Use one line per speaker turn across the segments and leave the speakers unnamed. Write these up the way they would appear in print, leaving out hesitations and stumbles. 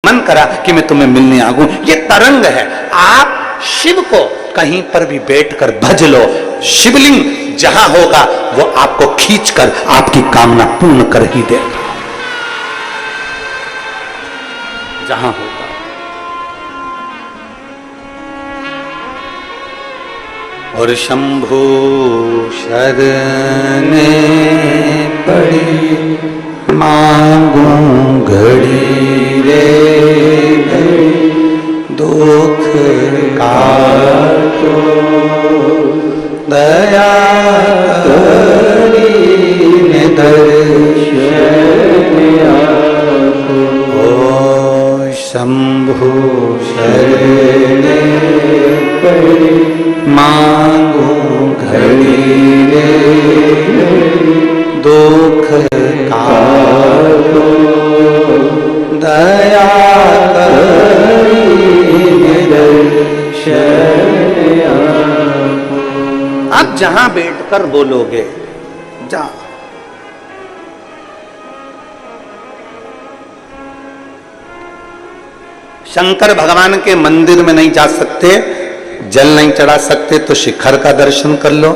मन करा कि मैं तुम्हें मिलने आ गूं। ये तरंग है। आप शिव को कहीं पर भी बैठकर भज लो, शिवलिंग जहां होगा वो आपको खींचकर आपकी कामना पूर्ण कर ही देगा, जहां होगा। और शंभु शरणे पड़ी मांगू घड़ी रे घड़ी, दुख काटो दया करी दर्शन ओ शंभु शरणे पड़ी मांगू घड़ी रे दुख काटो दया करी दर्शन। आप जहां बैठकर बोलोगे जा, शंकर भगवान के मंदिर में नहीं जा सकते, जल नहीं चढ़ा सकते तो शिखर का दर्शन कर लो,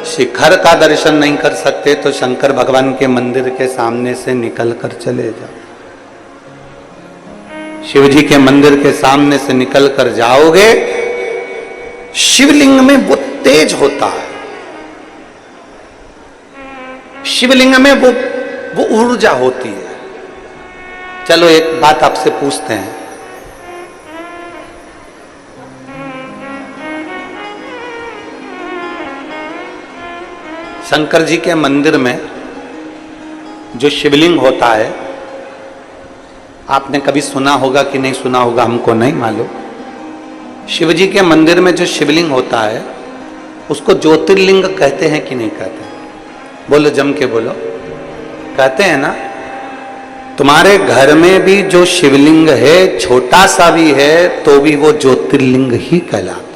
शिखर का दर्शन नहीं कर सकते तो शंकर भगवान के मंदिर के सामने से निकल कर चले जाओ। शिव जी के मंदिर के सामने से निकल कर जाओगे, शिवलिंग में वो तेज होता है, शिवलिंग में वो ऊर्जा होती है। चलो एक बात आपसे पूछते हैं, शंकर जी के मंदिर में जो शिवलिंग होता है, आपने कभी सुना होगा कि नहीं सुना होगा हमको नहीं मालूम। शिव जी के मंदिर में जो शिवलिंग होता है उसको ज्योतिर्लिंग कहते हैं कि नहीं कहते? बोलो, जम के बोलो। कहते हैं ना? तुम्हारे घर में भी जो शिवलिंग है, छोटा सा भी है तो भी वो ज्योतिर्लिंग ही कहलाता।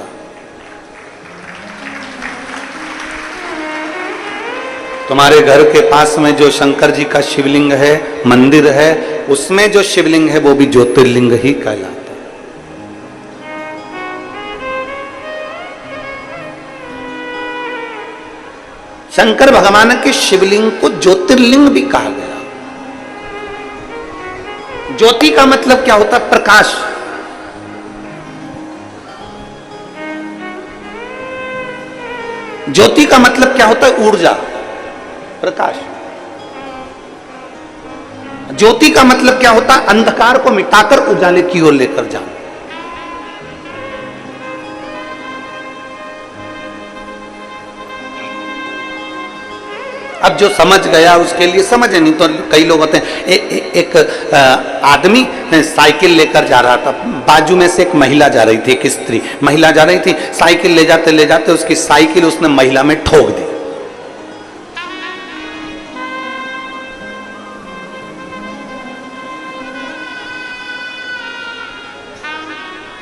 तुम्हारे घर के पास में जो शंकर जी का शिवलिंग है, मंदिर है, उसमें जो शिवलिंग है वो भी ज्योतिर्लिंग ही कहलाता। शंकर भगवान के शिवलिंग को ज्योतिर्लिंग भी कहा गया। ज्योति का मतलब क्या होता है? प्रकाश। ज्योति का मतलब क्या होता है? ऊर्जा, प्रकाश। ज्योति का मतलब क्या होता है? अंधकार को मिटाकर उजाले की ओर लेकर जाना। अब जो समझ गया उसके लिए समझे, नहीं तो कई लोग होते हैं। एक आदमी साइकिल लेकर जा रहा था, बाजू में से एक महिला जा रही थी, एक स्त्री महिला जा रही थी, साइकिल ले जाते उसकी साइकिल उसने महिला में ठोक दी।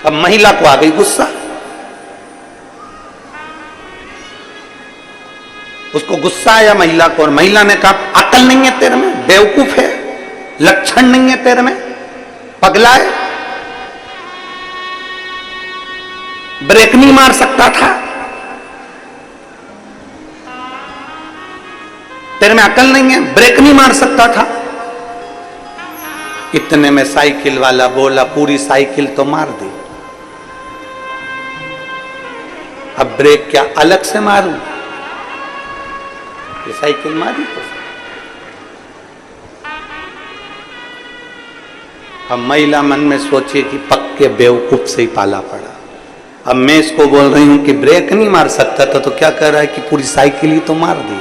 अब महिला को आ गई गुस्सा, उसको गुस्सा आया महिला को, और महिला ने कहा अकल नहीं है तेरे में, बेवकूफ है, लक्षण नहीं है तेरे में, पगला है, ब्रेक नहीं मार सकता था, तेरे में अकल नहीं है, ब्रेक नहीं मार सकता था। इतने में साइकिल वाला बोला पूरी साइकिल तो मार दी, अब ब्रेक क्या अलग से मारूं? ये साइकिल मारी तो। अब महिला मन में सोचे कि पक्के बेवकूफ से ही पाला पड़ा। अब मैं इसको बोल रही हूं कि ब्रेक नहीं मार सकता था, तो क्या कह रहा है कि पूरी साइकिल ही तो मार दी,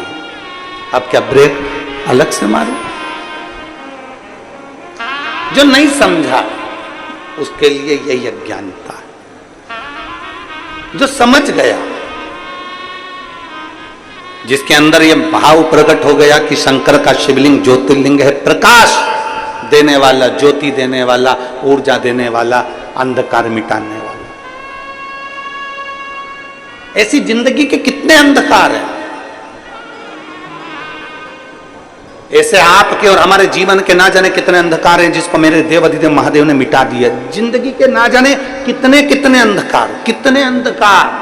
अब क्या ब्रेक अलग से मारूं? जो नहीं समझा उसके लिए यही अज्ञानता है। जो समझ गया, जिसके अंदर यह भाव प्रकट हो गया कि शंकर का शिवलिंग ज्योतिर्लिंग है, प्रकाश देने वाला, ज्योति देने वाला, ऊर्जा देने वाला, अंधकार मिटाने वाला। ऐसी जिंदगी के कितने अंधकार हैं, ऐसे आपके और हमारे जीवन के ना जाने कितने अंधकार हैं जिसको मेरे देव अधिदेव महादेव ने मिटा दिया। जिंदगी के ना जाने कितने कितने अंधकार, कितने अंधकार।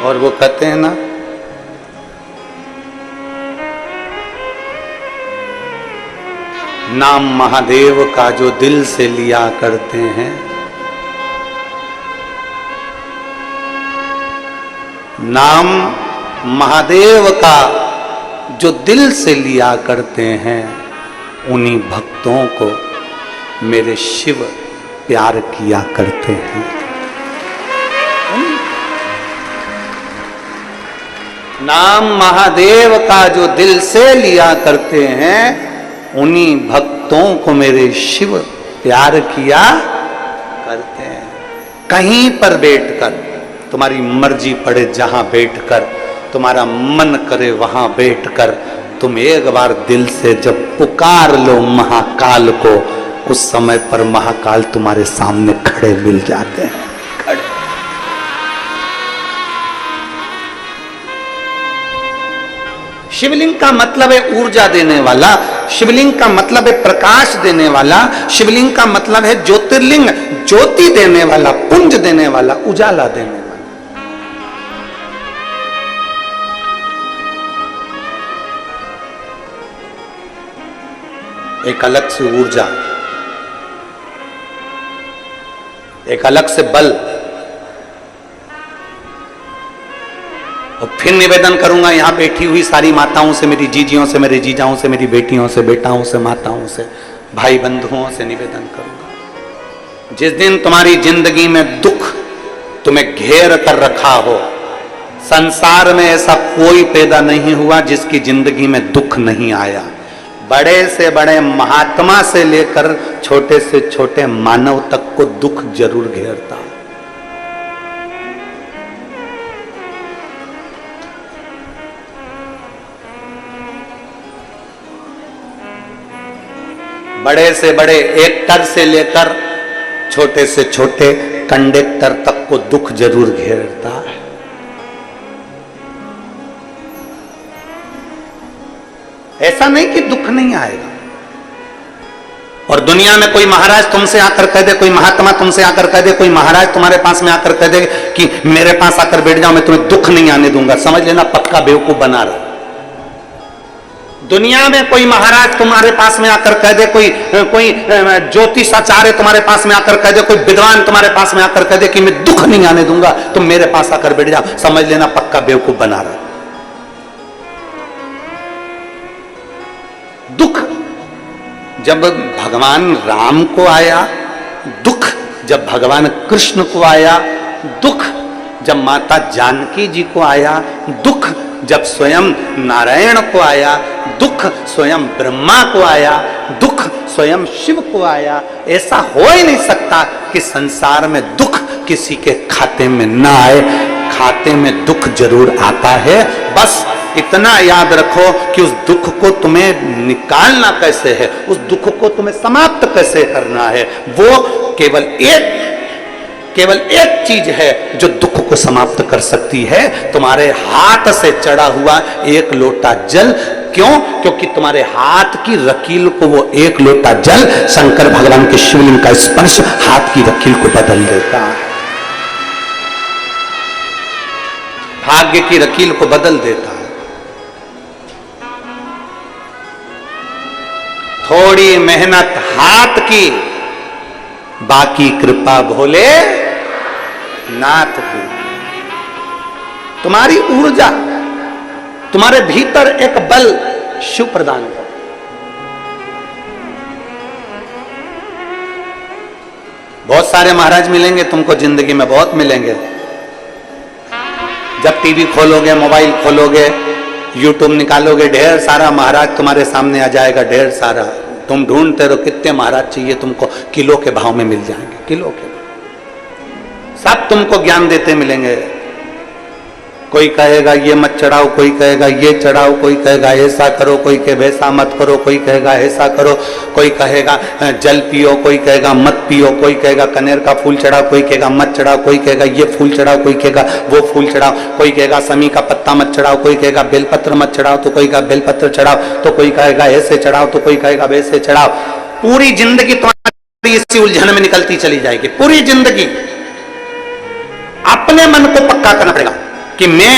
और वो कहते हैं ना, नाम महादेव का जो दिल से लिया करते हैं, नाम महादेव का जो दिल से लिया करते हैं, उन्हीं भक्तों को मेरे शिव प्यार किया करते हैं। नाम महादेव का जो दिल से लिया करते हैं, उन्हीं भक्तों को मेरे शिव प्यार किया करते हैं। कहीं पर बैठकर, तुम्हारी मर्जी पड़े जहां बैठकर, तुम्हारा मन करे वहां बैठकर, तुम एक बार दिल से जब पुकार लो महाकाल को, उस समय पर महाकाल तुम्हारे सामने खड़े मिल जाते हैं। शिवलिंग का मतलब है ऊर्जा देने वाला, शिवलिंग का मतलब है प्रकाश देने वाला, शिवलिंग का मतलब है ज्योतिर्लिंग, ज्योति देने वाला, पुंज देने वाला, उजाला देने वाला। एक अलग से ऊर्जा, एक अलग से बल। और फिर निवेदन करूंगा यहां बैठी हुई सारी माताओं से, मेरी जीजियों से, मेरे जीजाओं से, मेरी बेटियों से, बेटाओं से, माताओं से, भाई बंधुओं से निवेदन करूंगा, जिस दिन तुम्हारी जिंदगी में दुख तुम्हें घेर कर रखा हो, संसार में ऐसा कोई पैदा नहीं हुआ जिसकी जिंदगी में दुख नहीं आया। बड़े से बड़े महात्मा से लेकर छोटे से छोटे मानव तक को दुख जरूर घेरता। बड़े से बड़े एक्टर से लेकर छोटे से छोटे कंडक्टर तक को दुख जरूर घेरता है। ऐसा नहीं कि दुख नहीं आएगा। और दुनिया में कोई महाराज तुमसे आकर कह दे, कोई महात्मा तुमसे आकर कह दे, कोई महाराज तुम्हारे पास में आकर कह दे कि मेरे पास आकर बैठ जाओ, मैं तुम्हें दुख नहीं आने दूंगा, समझ लेना पक्का बेवकूफ बना रहा। दुनिया में कोई महाराज तुम्हारे पास में आकर कह दे, कोई ज्योतिषाचार्य तुम्हारे पास में आकर कह दे, कोई विद्वान तुम्हारे पास में आकर कह दे कि मैं दुख नहीं आने दूंगा, तुम मेरे पास आकर बैठ जाओ, समझ लेना पक्का बेवकूफ बना रहा। दुख जब भगवान राम को आया, दुख जब भगवान कृष्ण को आया, दुख जब माता जानकी जी को आया, दुख जब स्वयं नारायण को आया, दुख स्वयं ब्रह्मा को आया, दुख स्वयं शिव को आया। ऐसा हो ही नहीं सकता कि संसार में दुख किसी के खाते में ना आए। खाते में दुख जरूर आता है, बस इतना याद रखो कि उस दुख को तुम्हें निकालना कैसे है, उस दुख को तुम्हें समाप्त कैसे करना है। वो केवल एक चीज है जो दुख को समाप्त कर सकती है, तुम्हारे हाथ से चढ़ा हुआ एक लोटा जल। क्यों? क्योंकि तुम्हारे हाथ की रकील को वो एक लोटा जल, शंकर भगवान के शिवलिंग का स्पर्श हाथ की रकील को बदल देता है, भाग्य की रकील को बदल देता है। थोड़ी मेहनत हाथ की, बाकी कृपा भोले नाथ की। तुम्हारी ऊर्जा, तुम्हारे भीतर एक बल शिव प्रदान कर। बहुत सारे महाराज मिलेंगे तुमको जिंदगी में, बहुत मिलेंगे। जब टीवी खोलोगे, मोबाइल खोलोगे, यूट्यूब निकालोगे, ढेर सारा महाराज तुम्हारे सामने आ जाएगा, ढेर सारा। तुम ढूंढते रहो कितने महाराज चाहिए तुमको, किलो के भाव में मिल जाएंगे, किलो के। सब तुमको ज्ञान देते मिलेंगे। कोई कहेगा ये मत चढ़ाओ, कोई कहेगा ये चढ़ाओ, कोई कहेगा ऐसा करो, कोई कहे वैसा मत करो, कोई कहेगा ऐसा करो, कोई कहेगा जल पियो, कोई कहेगा मत पियो, कोई कहेगा कनेर का फूल चढ़ाओ, कोई कहेगा मत चढ़ाओ, कोई कहेगा ये फूल चढ़ाओ, कोई कहेगा वो फूल चढ़ाओ, कोई कहेगा समी का पत्ता मत चढ़ाओ, कोई कहेगा बेलपत्र मत चढ़ाओ, तो कोई कहेगा बेलपत्र चढ़ाओ, तो कोई कहेगा ऐसे चढ़ाओ, तो कोई कहेगा वैसे चढ़ाओ। पूरी जिंदगी तुम्हारी इसी उलझन में निकलती चली जाएगी। पूरी जिंदगी अपने मन को पक्का करना पड़ेगा कि मैं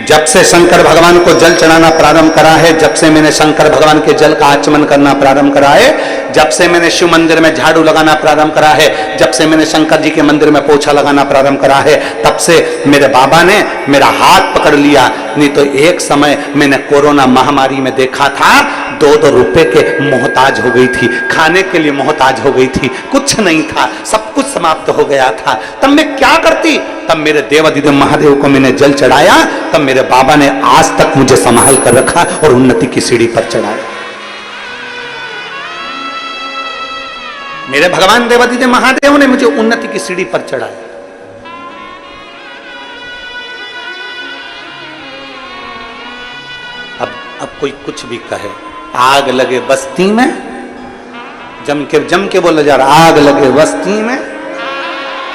जब से शंकर भगवान को जल चढ़ाना प्रारंभ करा है, जब से मैंने शंकर भगवान के जल का आचमन करना प्रारंभ करा है, जब से मैंने शिव मंदिर में झाड़ू लगाना प्रारंभ करा है, जब से मैंने शंकर जी के मंदिर में पोछा लगाना प्रारंभ करा है, तब से मेरे बाबा ने मेरा हाथ पकड़ लिया। नहीं तो एक समय मैंने कोरोना महामारी में देखा था, 2-2 रुपए के मोहताज हो गई थी, खाने के लिए मोहताज हो गई थी, कुछ नहीं था, सब कुछ समाप्त हो गया था। तब मैं क्या करती? तब मेरे देवाधिदेव महादेव को मैंने जल चढ़ाया, तब मेरे बाबा ने आज तक मुझे संभाल कर रखा और उन्नति की सीढ़ी पर चढ़ाया। मेरे भगवान देवाधिदेव महादेव ने मुझे उन्नति की सीढ़ी पर चढ़ाया। अब कोई कुछ भी कहे, आग लगे बस्ती में, जम के बोला जा रहा, आग लगे बस्ती में,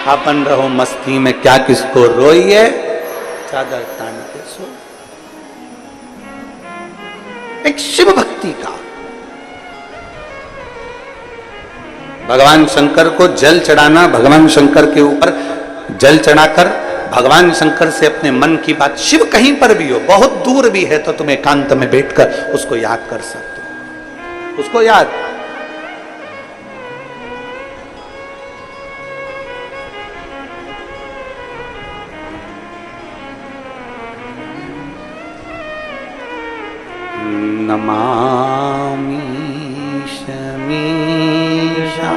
अपन रहो मस्ती में, क्या किसको रोइए, चादर तान के सो। एक शिव भक्ति का, भगवान शंकर को जल चढ़ाना, भगवान शंकर के ऊपर जल चढ़ाकर भगवान शंकर से अपने मन की बात, शिव कहीं पर भी हो, बहुत दूर भी है तो तुम एकांत में बैठकर उसको याद कर सकते हो, उसको याद। नमामि शमीशा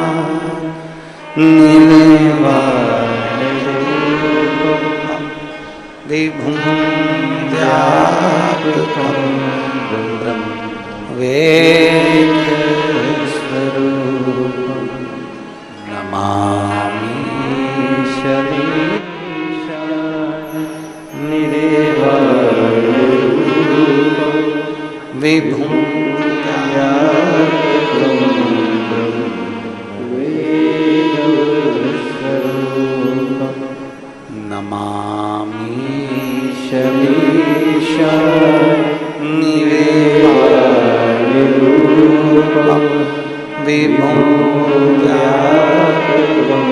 विभुं व्यापकं ब्रह्म वेदस्वरूपं नमामि शमीशा विभुं व्यापकं वेदस्वरूपं नमामि शमीशा निवेदरूपं विभुं व्यापकं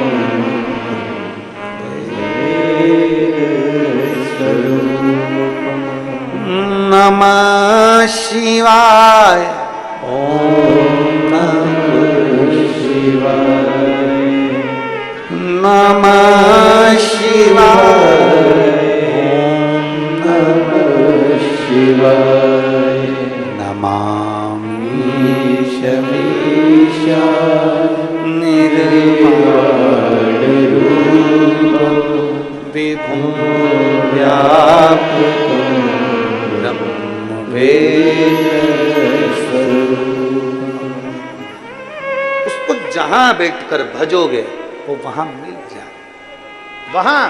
वेदस्वरूपं नमः शिवाय। ओम नमः शिवाय, नमः शिवाय, ओम नमः शिवाय, नमामि शमीशा निर्वाणरूपं विभुं व्यापकं ब्रह्म वेदस्वरूपं। उसको जहां बैठकर भजोगे वो वहां मिल जाए, वहां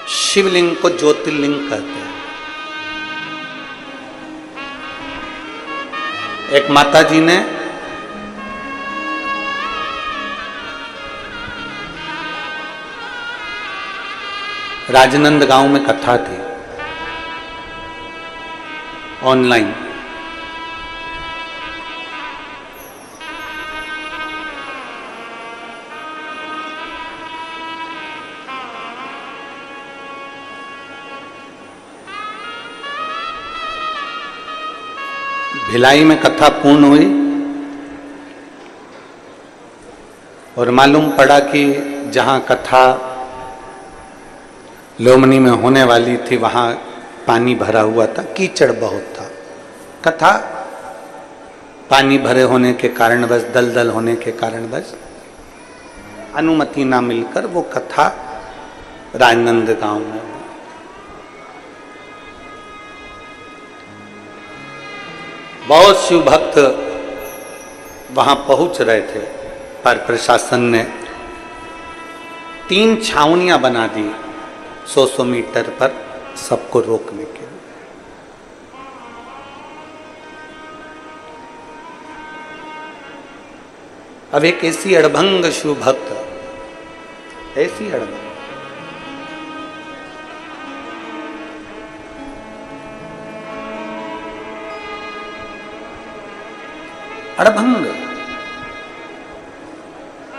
शिवलिंग को ज्योतिर्लिंग कहते हैं। एक माता जी ने राजनंद गांव में कथा थी ऑनलाइन, भिलाई में कथा पूर्ण हुई और मालूम पड़ा कि जहां कथा लोमनी में होने वाली थी वहां पानी भरा हुआ था, कीचड़ बहुत था। कथा पानी भरे होने के कारणवश, दलदल होने के कारणवश अनुमति ना मिलकर वो कथा राजनंद गांव में हुई। बहुत शिव भक्त वहां पहुंच रहे थे, पर प्रशासन ने 3 छावनियां बना दी 100 मीटर पर सबको रोकने के लिए। अब एक ऐसी अड़भंग शिव भक्त, ऐसी अड़भंग, अड़भंग,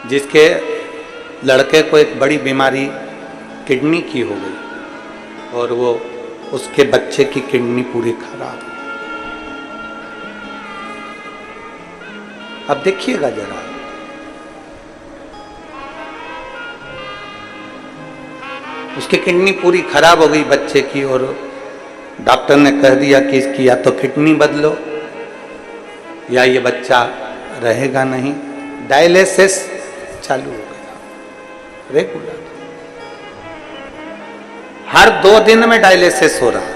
जिसके लड़के को एक बड़ी बीमारी किडनी की हो गई और वो उसके बच्चे की किडनी पूरी खराब है। अब देखिएगा जरा, उसकी किडनी पूरी खराब हो गई बच्चे की और डॉक्टर ने कह दिया कि इसकी या तो किडनी बदलो या ये बच्चा रहेगा नहीं। डायलिसिस चालू हो गया रेगुलर, हर 2 दिन में डायलिसिस हो रहा।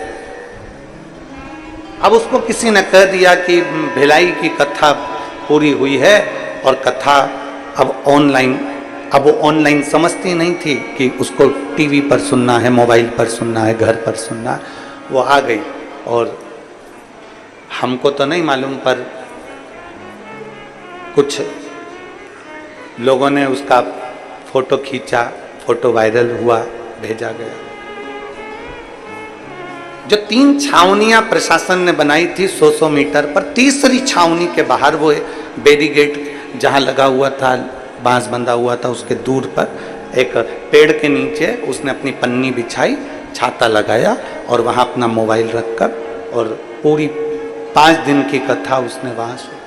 अब उसको किसी ने कह दिया कि भिलाई की कथा पूरी हुई है और कथा अब ऑनलाइन। अब वो ऑनलाइन समझती नहीं थी कि उसको टीवी पर सुनना है, मोबाइल पर सुनना है, घर पर सुनना है। वो आ गई और हमको तो नहीं मालूम पर कुछ लोगों ने उसका फोटो खींचा, फोटो वायरल हुआ, भेजा गया। जो 3 छावनियां प्रशासन ने बनाई थी 100 मीटर पर, तीसरी छावनी के बाहर वो बैरिकेड जहां लगा हुआ था, बांस बंधा हुआ था, उसके दूर पर एक पेड़ के नीचे उसने अपनी पन्नी बिछाई, छाता लगाया और वहां अपना मोबाइल रखकर और पूरी 5 दिन की कथा उसने वहां सुनी,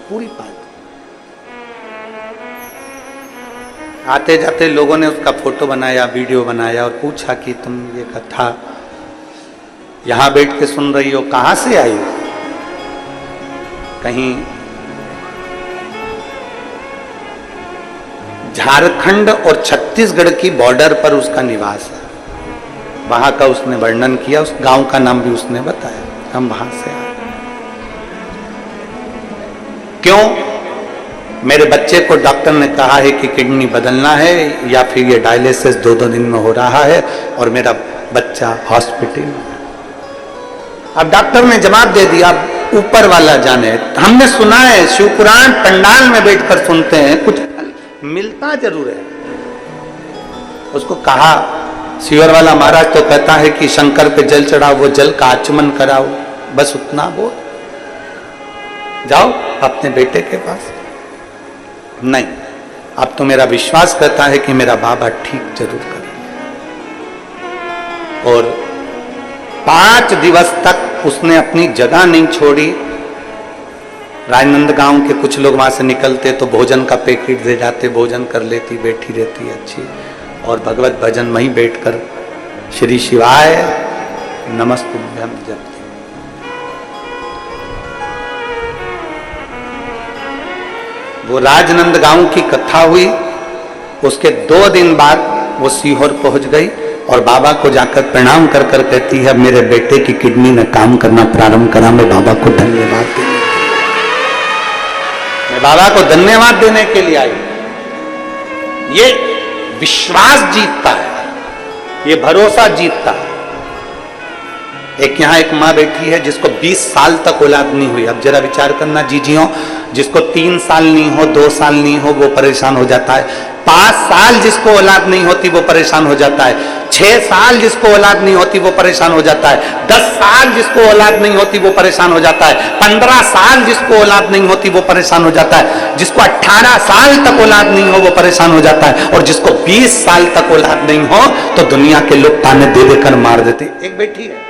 पूरी 5 दिन। आते जाते लोगों ने उसका फोटो बनाया, वीडियो बनाया और पूछा कि तुम ये कथा यहां बैठ के सुन रही हो, कहां से आई हो? कहीं झारखंड और छत्तीसगढ़ की बॉर्डर पर उसका निवास है। वहां का उसने वर्णन किया, उस गांव का नाम भी उसने बताया, हम वहां से आए। क्यों? मेरे बच्चे को डॉक्टर ने कहा है कि किडनी बदलना है या फिर ये डायलिसिस 2-2 दिन में हो रहा है और मेरा बच्चा हॉस्पिटल में। अब डॉक्टर ने जवाब दे दिया, ऊपर वाला जाने। हमने सुना है, शिवपुराण पंडाल में बैठकर सुनते हैं, कुछ मिलता जरूर है। उसको कहा, शिवर वाला महाराज तो कहता है कि शंकर पे जल चढ़ाओ, वो जल का आचमन कराओ, बस उतना बोल, जाओ अपने बेटे के पास। नहीं, अब तो मेरा विश्वास करता है कि मेरा बाबा ठीक जरूर करेगा। और 5 दिवस तक उसने अपनी जगह नहीं छोड़ी। राजनांदगांव के कुछ लोग वहां से निकलते तो भोजन का पैकेट दे जाते, भोजन कर लेती, बैठी रहती अच्छी, और भगवत भजन वहीं बैठकर श्री शिवाय नमस्तुभ्यम जपती। वो राजनांदगांव की कथा हुई, उसके 2 दिन बाद वो सीहोर पहुंच गई और बाबा को जाकर प्रणाम कर कर कहती है, मेरे बेटे की किडनी ने काम करना प्रारंभ करा, मैं बाबा को धन्यवाद देने, मैं बाबा को धन्यवाद देने के लिए आई। ये विश्वास जीतता है, ये भरोसा जीतता है। एक यहाँ एक माँ बैठी है जिसको 20 साल तक औलाद नहीं हुई। अब जरा विचार करना जीजियों, जिसको 3 साल नहीं हो, 2 साल नहीं हो, वो परेशान हो जाता है। 5 साल जिसको औलाद नहीं होती वो परेशान हो जाता है। 6 साल जिसको औलाद नहीं होती वो परेशान हो जाता है। 10 साल जिसको औलाद नहीं होती वो परेशान हो जाता है। 15 साल जिसको औलाद नहीं होती वो परेशान हो जाता है। जिसको 18 साल तक औलाद नहीं हो वो परेशान हो जाता है। और जिसको 20 साल तक औलाद नहीं हो तो दुनिया के लोग ताने दे देकर मार देते। एक बेटी है,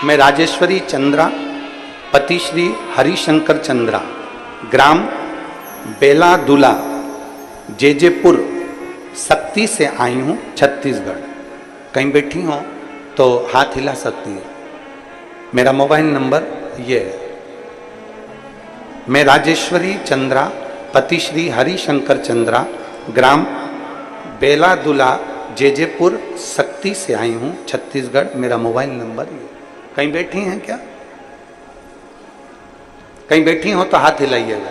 मैं राजेश्वरी चंद्रा, पति श्री हरिशंकर चंद्रा, ग्राम बेलादुला, जेजेपुर, शक्ति से आई हूँ, छत्तीसगढ़। कहीं बैठी हो तो हाथ हिला सकती है। मेरा मोबाइल नंबर ये है। मैं राजेश्वरी चंद्रा पति श्री हरिशंकर चंद्रा ग्राम बेलादुला जेजेपुर शक्ति से आई हूँ छत्तीसगढ़। मेरा मोबाइल नंबर ये। कहीं बैठी हैं क्या? कहीं बैठी हो तो हाथ हिलाइएगा।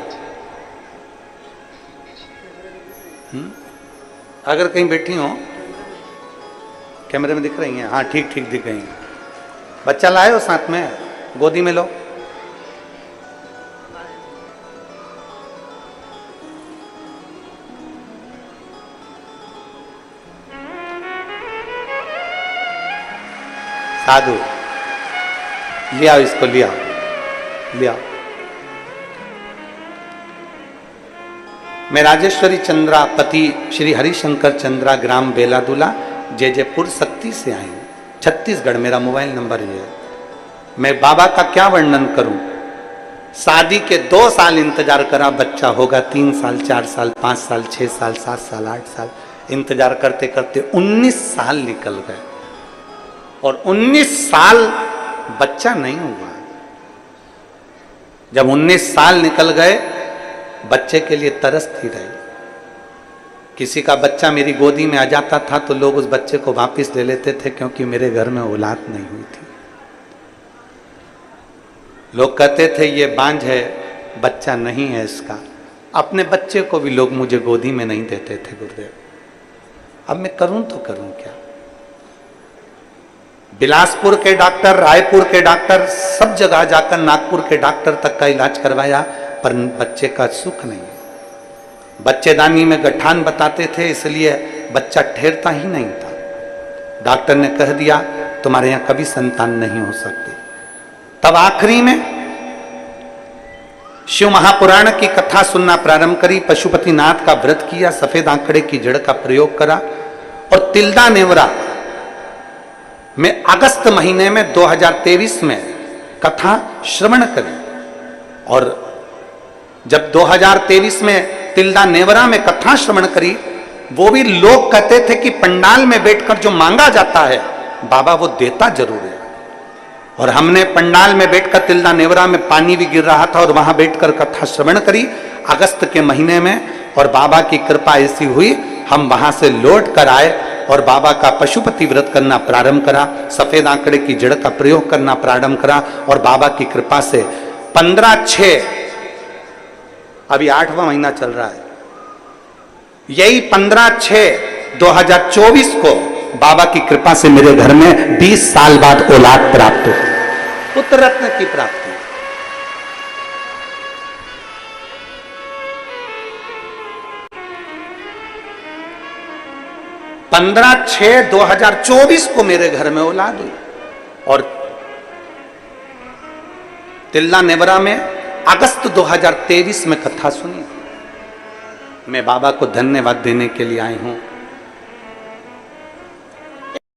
अगर कहीं बैठी हो, कैमरे में दिख रही हैं? हाँ ठीक ठीक दिख रही हैं। बच्चा लाए हो साथ में? गोदी में लो। साधु लिया इसको, लिया लिया। मैं राजेश्वरी चंद्रा पति श्री हरिशंकर चंद्रा ग्राम बेलादुला जेजेपुर शक्ति से आई हूँ छत्तीसगढ़। मेरा मोबाइल नंबर ये है। मैं बाबा का क्या वर्णन करूं? शादी के 2 साल इंतजार करा, बच्चा होगा 3 साल 4 साल 5 साल 6 साल 7 साल 8 साल इंतजार करते करते 19 साल निकल गए और 19 साल बच्चा नहीं हुआ। जब 19 साल निकल गए, बच्चे के लिए तरसती रही। किसी का बच्चा मेरी गोदी में आ जाता था तो लोग उस बच्चे को वापस ले लेते थे, क्योंकि मेरे घर में औलाद नहीं हुई थी। लोग कहते थे ये बांझ है, बच्चा नहीं है इसका। अपने बच्चे को भी लोग मुझे गोदी में नहीं देते थे गुरुदेव। अब मैं करूं तो करूं क्या? बिलासपुर के डॉक्टर, रायपुर के डॉक्टर, सब जगह जाकर नागपुर के डॉक्टर तक का इलाज करवाया, पर बच्चे का सुख नहीं। बच्चेदानी में गठान बताते थे, इसलिए बच्चा ठहरता ही नहीं था। डॉक्टर ने कह दिया तुम्हारे यहां कभी संतान नहीं हो सकती। तब आखिरी में शिव महापुराण की कथा सुनना प्रारंभ करी, पशुपतिनाथ का व्रत किया, सफेद आंकड़े की जड़ का प्रयोग करा और तिल्दा नेवरा में अगस्त महीने में 2023 में कथा श्रवण करी। और जब 2023 में तिल्दा नेवरा में कथा श्रवण करी, वो भी लोग कहते थे कि पंडाल में बैठकर जो मांगा जाता है बाबा वो देता जरूर है। और हमने पंडाल में बैठकर तिल्दा नेवरा में पानी भी गिर रहा था और वहां बैठकर कथा श्रवण करी अगस्त के महीने में, और बाबा की कृपा ऐसी हुई हम वहां से लौट कर आए और बाबा का पशुपति व्रत करना प्रारंभ करा, सफेद आंकड़े की जड़ का प्रयोग करना प्रारंभ करा और बाबा की कृपा से 15/6, अभी 8वां महीना चल रहा है, यही 15/6/2024 को बाबा की कृपा से मेरे घर में 20 साल बाद औलाद प्राप्त हो, पुत्र रत्न की प्राप्ति। 15/6/2024 को मेरे घर में औलाद हुई। और तिल्ला नेवरा में अगस्त 2023 में कथा सुनी। मैं बाबा को धन्यवाद देने के लिए आई हूं।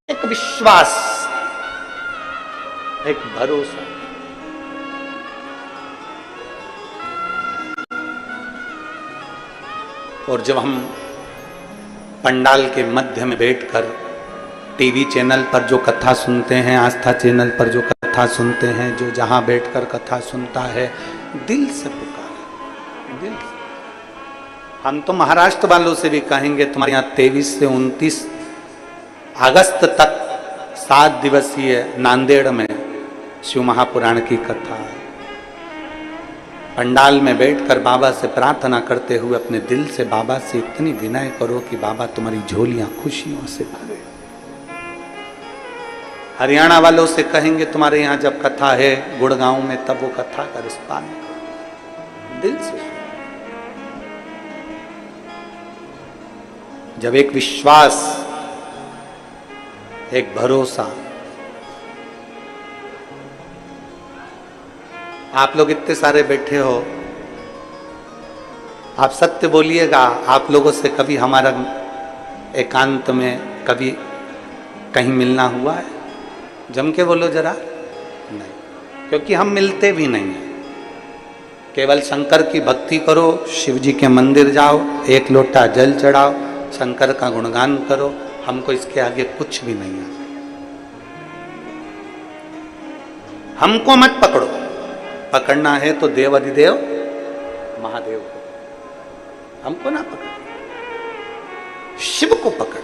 एक विश्वास, एक भरोसा, और जब हम पंडाल के मध्य में बैठकर टीवी चैनल पर जो कथा सुनते हैं, आस्था चैनल पर जो कथा सुनते हैं, जो जहां बैठकर कथा सुनता है, दिल से पुकारा, दिल से। हम तो महाराष्ट्र वालों से भी कहेंगे तुम्हारे यहाँ 23 से 29 अगस्त तक 7 दिवसीय नांदेड़ में शिव महापुराण की कथा है। पंडाल में बैठकर बाबा से प्रार्थना करते हुए अपने दिल से बाबा से इतनी विनय करो कि बाबा तुम्हारी झोलियां खुशियों से भरे। हरियाणा वालों से कहेंगे तुम्हारे यहाँ जब कथा है गुड़गांव में, तब वो कथा का रिस्पान दिल से। जब एक विश्वास, एक भरोसा, आप लोग इतने सारे बैठे हो, आप सत्य बोलिएगा, आप लोगों से कभी हमारा एकांत में कभी कहीं मिलना हुआ है? जम के बोलो जरा। नहीं, क्योंकि हम मिलते भी नहीं हैं। केवल शंकर की भक्ति करो, शिव जी के मंदिर जाओ, एक लोटा जल चढ़ाओ, शंकर का गुणगान करो, हमको इसके आगे कुछ भी नहीं है। हमको मत पकड़ो, पकड़ना है तो देव अधिदेव महादेव को, हमको ना पकड़, शिव को पकड़।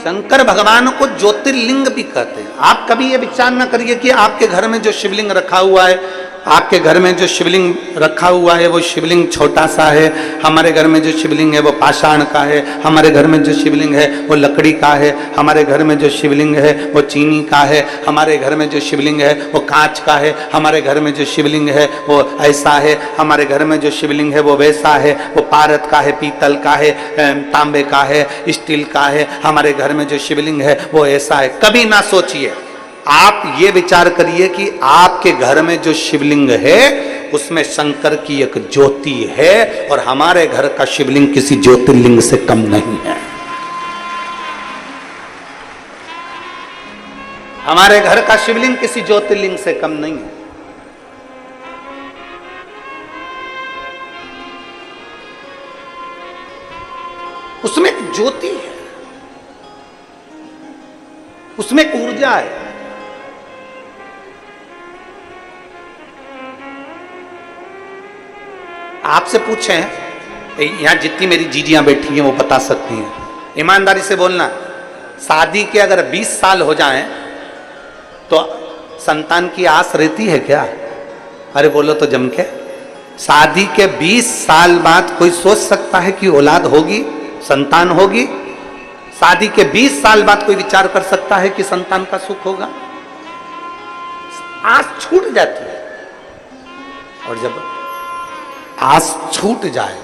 शंकर भगवान को ज्योतिर्लिंग भी कहते हैं। आप कभी ये विचार ना करिए कि आपके घर में जो शिवलिंग रखा हुआ है, आपके घर में जो शिवलिंग रखा हुआ है वो शिवलिंग छोटा सा है, हमारे घर में जो शिवलिंग है वो पाषाण का है, हमारे घर में जो शिवलिंग है वो लकड़ी का है, हमारे घर में जो शिवलिंग है वो चीनी का है, हमारे घर में जो शिवलिंग है वो कांच का है, हमारे घर में जो शिवलिंग है वो ऐसा है, हमारे घर में जो शिवलिंग है वो वैसा है, वो पारद का है, पीतल का है, तांबे का है, स्टील का है, हमारे घर में जो शिवलिंग है वो ऐसा है। कभी ना सोचिए, आप ये विचार करिए कि आपके घर में जो शिवलिंग है उसमें शंकर की एक ज्योति है और हमारे घर का शिवलिंग किसी ज्योतिर्लिंग से कम नहीं है। हमारे घर का शिवलिंग किसी ज्योतिर्लिंग से कम नहीं है। उसमें एक ज्योति है, उसमें एक ऊर्जा है। आपसे पूछें, यहां जितनी मेरी जीजियां बैठी हैं वो बता सकती हैं, ईमानदारी से बोलना, शादी के अगर 20 साल हो जाएं तो संतान की आस रहती है क्या? अरे बोलो तो जम के। शादी के 20 साल बाद कोई सोच सकता है कि औलाद होगी, संतान होगी? शादी के 20 साल बाद कोई विचार कर सकता है कि संतान का सुख होगा? आस छूट जाती है। और जब आस छूट जाए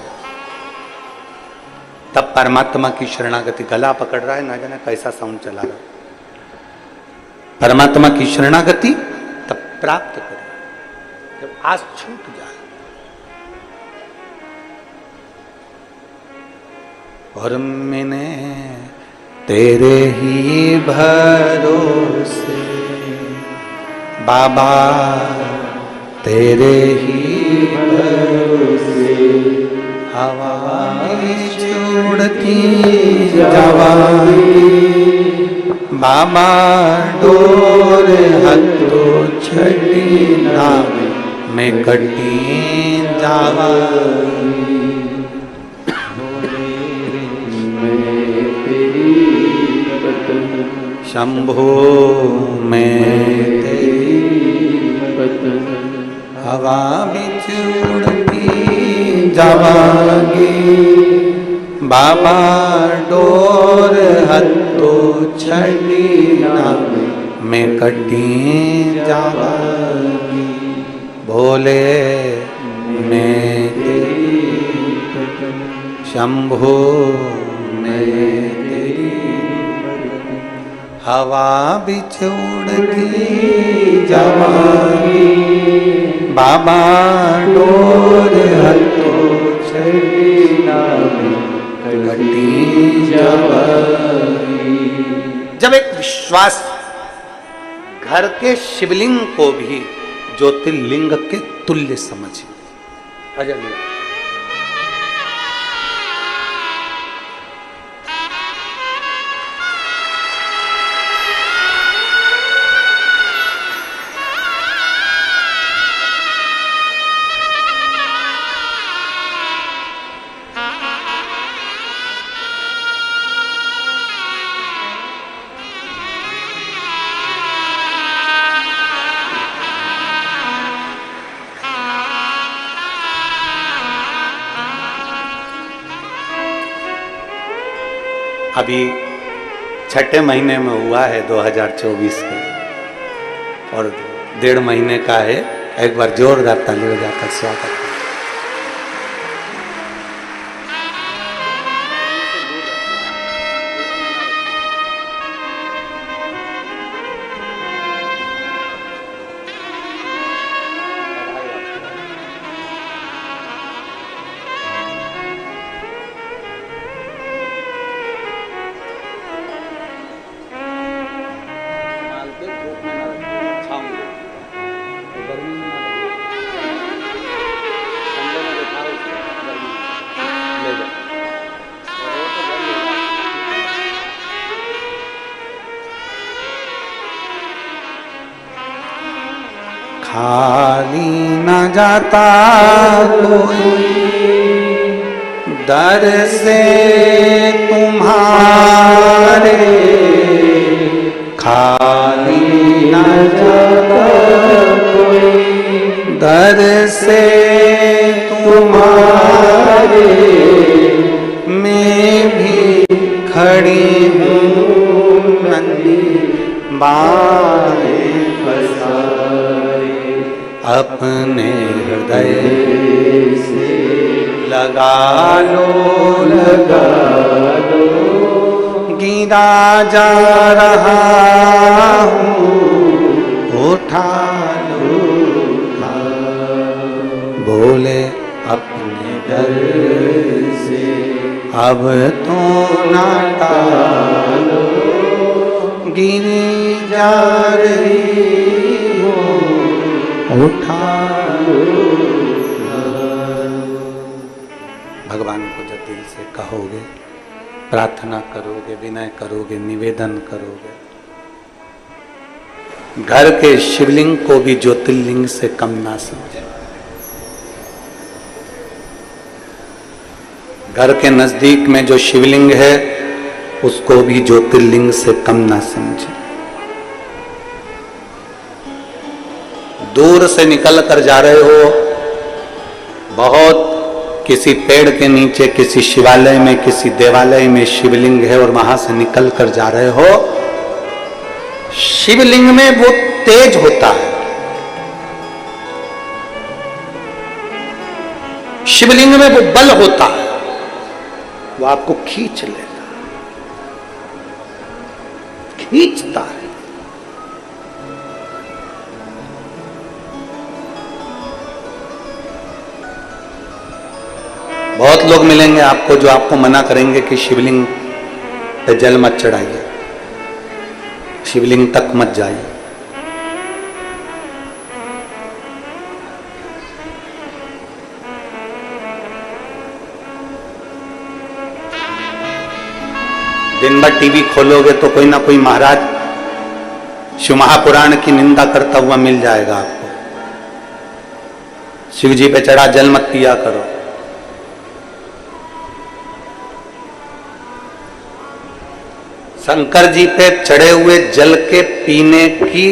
तब परमात्मा की शरणागति, गला पकड़ रहा है, ना जाने कैसा साउंड चला रहा है, परमात्मा की शरणागति तब प्राप्त करे जब आस छूट जाए। और मैंने तेरे ही भरोसे बाबा, तेरे ही भरोसे हवा उड़ती जावांगी, बाबा डोर हथो छड़ी नावे मैं कटी जावांगी। शंभो मैं तेरी हवा बिच उड़ती जावांगी, बाबा डोर हथो छड़ी नावे मैं कटी जावांगी। भोले मैं तेरी, शंभो मैं तेरी हवा बिच उड़ती जावांगी, बाबा डोर हथो छड़ी नावे कटी जावांगी। जब एक विश्वास घर के शिवलिंग को भी ज्योतिर्लिंग के तुल्य समझे, अजय अभी छठे महीने में हुआ है 2024 के, और 1.5 महीने का है। एक बार जोरदार ताली बजाकर स्वागत। खाली न जाता कोई दर से तुम्हारे, खाली न जाता कोई दर से तुम्हारे, मैं भी खड़ी हूँ नंदी बाएं पसारे, अपने हृदय से लगा लो गिरा जा रहा हूँ, उठा लो बोले अपने दर से अब तो ना टालो, गिरी जा रही हो उठा लो। भगवान को जब दिल से कहोगे, प्रार्थना करोगे, विनय करोगे, निवेदन करोगे, घर के शिवलिंग को भी ज्योतिर्लिंग से कम ना समझे। घर के नजदीक में जो शिवलिंग है उसको भी ज्योतिर्लिंग से कम ना समझे। दूर से निकल कर जा रहे हो, बहुत किसी पेड़ के नीचे, किसी शिवालय में, किसी देवालय में शिवलिंग है और वहां से निकल कर जा रहे हो, शिवलिंग में वो तेज होता है, शिवलिंग में वो बल होता है, वो आपको खींच लेता, खींचता है। बहुत लोग मिलेंगे आपको जो आपको मना करेंगे कि शिवलिंग पे जल मत चढ़ाइए, शिवलिंग तक मत जाइए। दिन भर टीवी खोलोगे तो कोई ना कोई महाराज शिव महापुराण की निंदा करता हुआ मिल जाएगा आपको। शिव जी पे चढ़ा जल मत पिया करो। शंकर जी पे चढ़े हुए जल के पीने की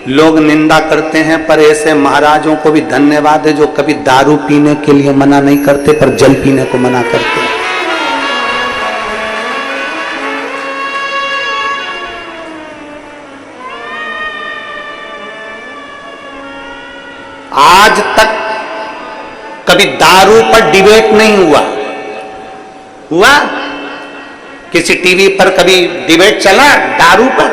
लोग निंदा करते हैं, पर ऐसे महाराजों को भी धन्यवाद है जो कभी दारू पीने के लिए मना नहीं करते पर जल पीने को मना करते हैं। आज तक कभी दारू पर डिबेट नहीं हुआ? किसी टीवी पर कभी डिबेट चला दारू पर?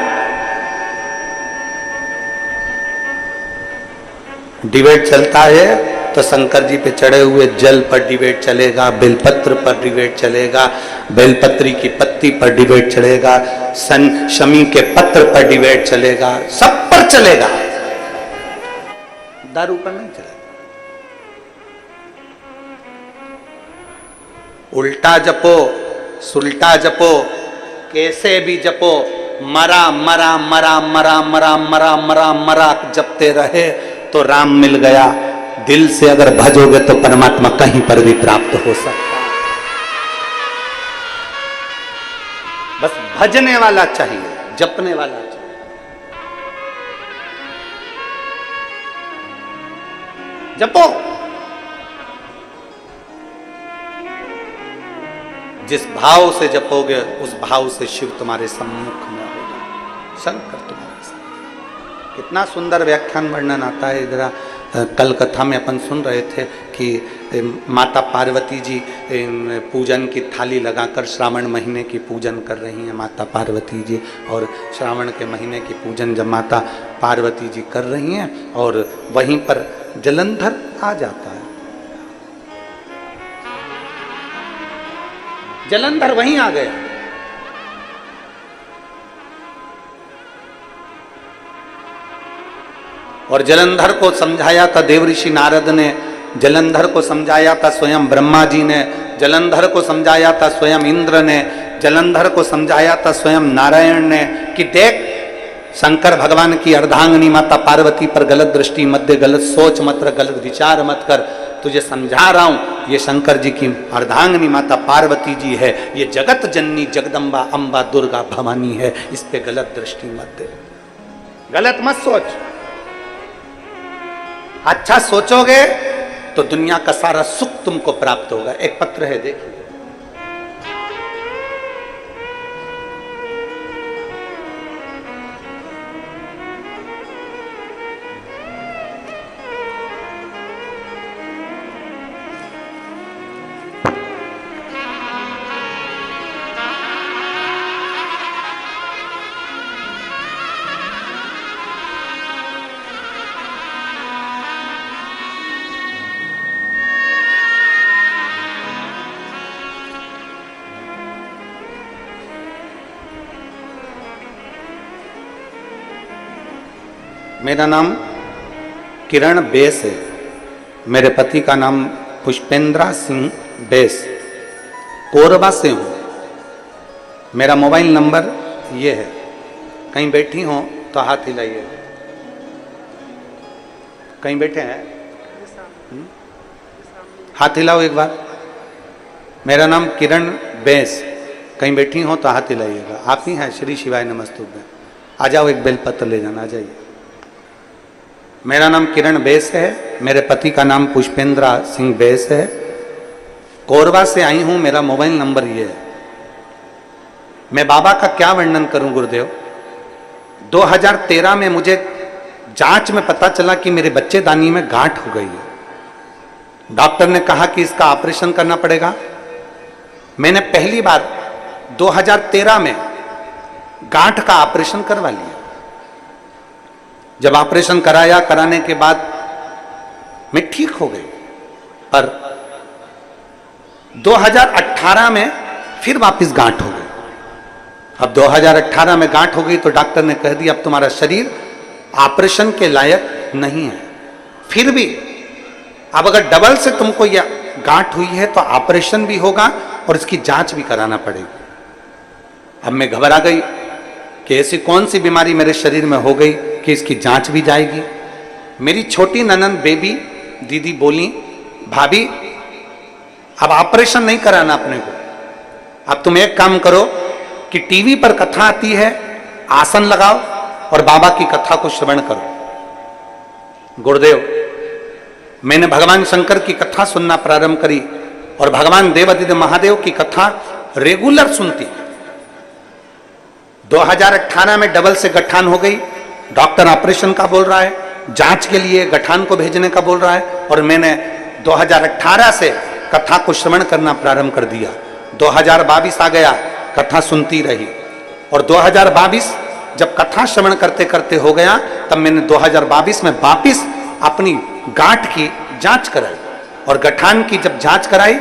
डिबेट चलता है तो शंकर जी पे चढ़े हुए जल पर डिबेट चलेगा, बेलपत्र पर डिबेट चलेगा, बेलपत्री की पत्ती पर डिबेट चलेगा, शमी के पत्र पर डिबेट चलेगा, सब पर चलेगा, दारू पर नहीं चलेगा। उल्टा जपो, सुल्टा जपो, कैसे भी जपो, मरा मरा मरा मरा मरा मरा मरा मरा जपते रहे तो राम मिल गया। दिल से अगर भजोगे तो परमात्मा कहीं पर भी प्राप्त हो सकता है। बस भजने वाला चाहिए, जपने वाला चाहिए। जपो, जिस भाव से जपोगे उस भाव से शिव तुम्हारे सम्मुख में होगा, शंकर तुम्हारे साथ। कितना सुंदर व्याख्यान वर्णन आता है इधर। कल कथा में अपन सुन रहे थे कि माता पार्वती जी पूजन की थाली लगाकर श्रावण महीने की पूजन कर रही हैं माता पार्वती जी। और श्रावण के महीने की पूजन जब माता पार्वती जी कर रही हैं और वहीं पर जलंधर आ जाता है, जलंधर वहीं आ गया। और जलंधर को समझाया था देवऋषि नारद ने, जलंधर को समझाया था स्वयं ब्रह्मा जी ने, जलंधर को समझाया था स्वयं इंद्र ने, जलंधर को समझाया था स्वयं नारायण ने कि देख शंकर भगवान की अर्धांगिनी माता पार्वती पर गलत दृष्टि, मध्य गलत सोच मत रख, गलत विचार मत कर। तुझे समझा रहा हूं, ये शंकर जी की अर्धांगिनी माता पार्वती जी है, ये जगत जननी जगदम्बा अंबा दुर्गा भवानी है, इस पे गलत दृष्टि मत दे, गलत मत सोच। अच्छा सोचोगे तो दुनिया का सारा सुख तुमको प्राप्त होगा। एक पत्र है, देखिए। मेरा नाम किरण बेस है। मेरे पति का नाम पुष्पेंद्रा सिंह बेस, कोरबा से हूँ। मेरा मोबाइल नंबर ये है। कहीं बैठी हो तो हाथ हिलाइए। कहीं बैठे हैं? हाथ हिलाओ एक बार। मेरा नाम किरण बेस। कहीं बैठी हो तो हाथ हिलाइएगा। आप ही हैं? श्री शिवाय नमस्तुभ्यं। आ जाओ, एक बेलपत्र ले जाना। आ जाइए। मेरा नाम किरण बेस है। मेरे पति का नाम पुष्पेंद्रा सिंह बेस है। कोरबा से आई हूं। मेरा मोबाइल नंबर ये है। मैं बाबा का क्या वर्णन करूं गुरुदेव। 2013 में मुझे जांच में पता चला कि मेरे बच्चेदानी में गांठ हो गई है। डॉक्टर ने कहा कि इसका ऑपरेशन करना पड़ेगा। मैंने पहली बार 2013 में गांठ का ऑपरेशन करवा लिया। जब ऑपरेशन कराने के बाद मैं ठीक हो गई, पर 2018 में फिर वापस गांठ हो गई। अब 2018 में गांठ हो गई तो डॉक्टर ने कह दिया अब तुम्हारा शरीर ऑपरेशन के लायक नहीं है। फिर भी अब अगर डबल से तुमको यह गांठ हुई है तो ऑपरेशन भी होगा और इसकी जांच भी कराना पड़ेगी। अब मैं घबरा गई कि ऐसी कौन सी बीमारी मेरे शरीर में हो गई कि इसकी जांच भी जाएगी। मेरी छोटी ननंद बेबी दीदी बोली, भाभी अब ऑपरेशन नहीं कराना अपने को, अब तुम एक काम करो कि टीवी पर कथा आती है, आसन लगाओ और बाबा की कथा को श्रवण करो। गुरुदेव, मैंने भगवान शंकर की कथा सुनना प्रारंभ करी और भगवान देवादिदेव महादेव की कथा रेगुलर सुनती। 2018 में डबल से गठान हो गई। डॉक्टर ऑपरेशन का बोल रहा है, जांच के लिए गठान को भेजने का बोल रहा है, और मैंने 2018 से कथा को श्रवण करना प्रारंभ कर दिया। 2022 आ गया, कथा सुनती रही, और 2022 जब कथा श्रवण करते करते हो गया तब मैंने 2022 में वापिस अपनी गांठ की जांच कराई, और गठान की जब जांच कराई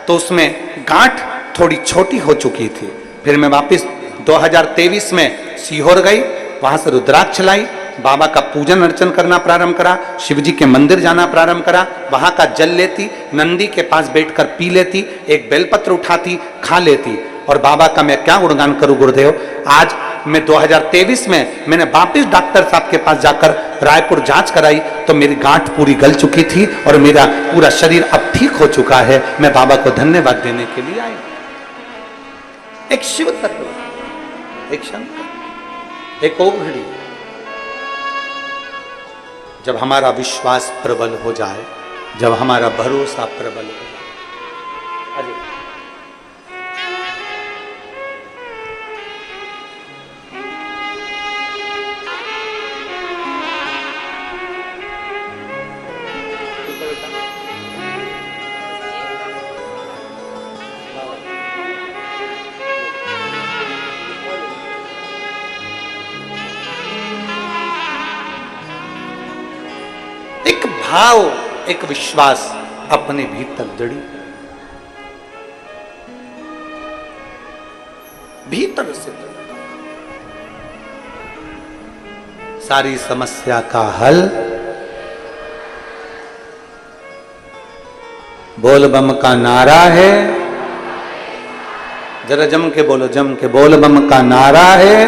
तो उसमें गांठ थोड़ी छोटी हो चुकी थी। फिर मैं वापिस 2023 में सीहोर गई, वहां से रुद्राक्ष लाई, बाबा का पूजन अर्चन करना प्रारंभ करा, शिवजी के मंदिर जाना प्रारंभ करा, वहां का जल लेती, नंदी के पास बैठकर पी लेती, एक बेलपत्र उठाती, खा लेती, और बाबा का मैं क्या गुणगान करूं गुरुदेव। आज मैं 2023 में मैंने वापिस डॉक्टर साहब के पास जाकर रायपुर जांच कराई तो मेरी गांठ पूरी गल चुकी थी और मेरा पूरा शरीर अब ठीक हो चुका है। मैं बाबा को धन्यवाद देने के लिए आई। एक शिव तत्व, एक शंकर, एक ओघड़ी। जब हमारा विश्वास प्रबल हो जाए, जब हमारा भरोसा प्रबल हो जाए। अरे भाव, एक विश्वास अपने भीतर दृढ़, भीतर से सारी समस्या का हल बोल बम का नारा है। जरा जम के बोलो, जम के बोल बम का नारा है।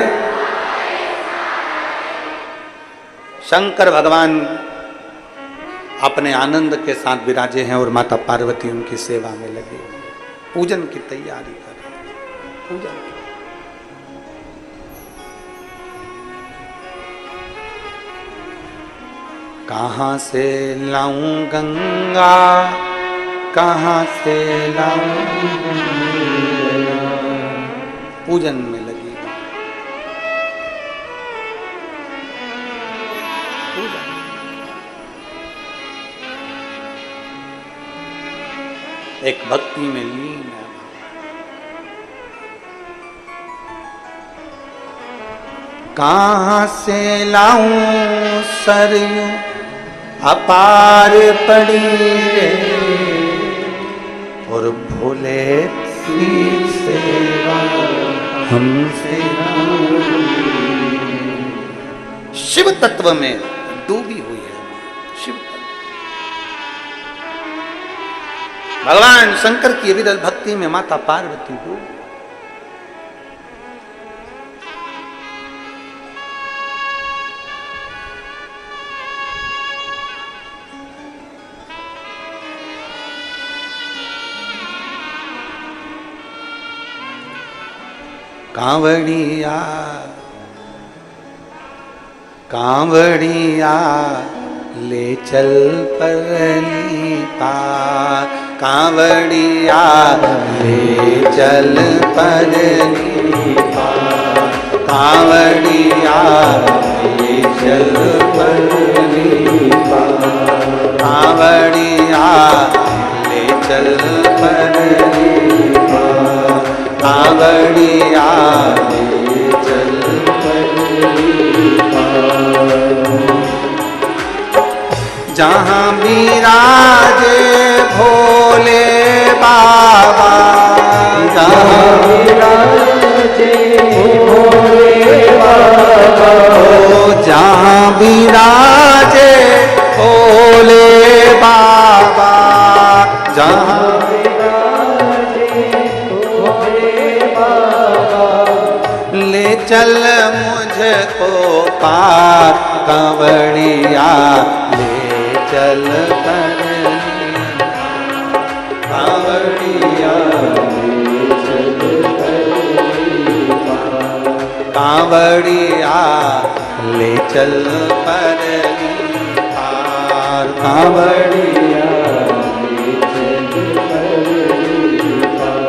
शंकर भगवान अपने आनंद के साथ विराजे हैं और माता पार्वती उनकी सेवा में लगी, पूजन की तैयारी कर रहे हैं। पूजन कहाँ से लाऊं गंगा, कहाँ से लाऊं, पूजन में लगी। पूजन एक भक्ति में लीन है। कहाँ से लाऊं सरयू अपार पड़ी रे, और भोले की सेवा हमसे। शिव तत्व में डूबी हुई है शिव तत्व। भगवान शंकर की विरल भक्ति में माता पार्वती डूबी। कांवड़िया कांवड़िया ले चल परली पार, कांवड़िया ले चल परली पार, कांवड़िया ले चल परली पार, कांवड़िया ले चल परली पार, कांवड़िया ले चल परली पार। जहाँ विराजे भोले बाबा, जहाँ विराजे भोले बाबा, जहाँ विराजे भोले बाबा, जहाँ ले चल मुझको पार, कांवड़िया ले चल परली, कांवड़िया ले चल परली पार, कांवड़िया ले चल परली पार, कांवड़िया ले चल परली पार।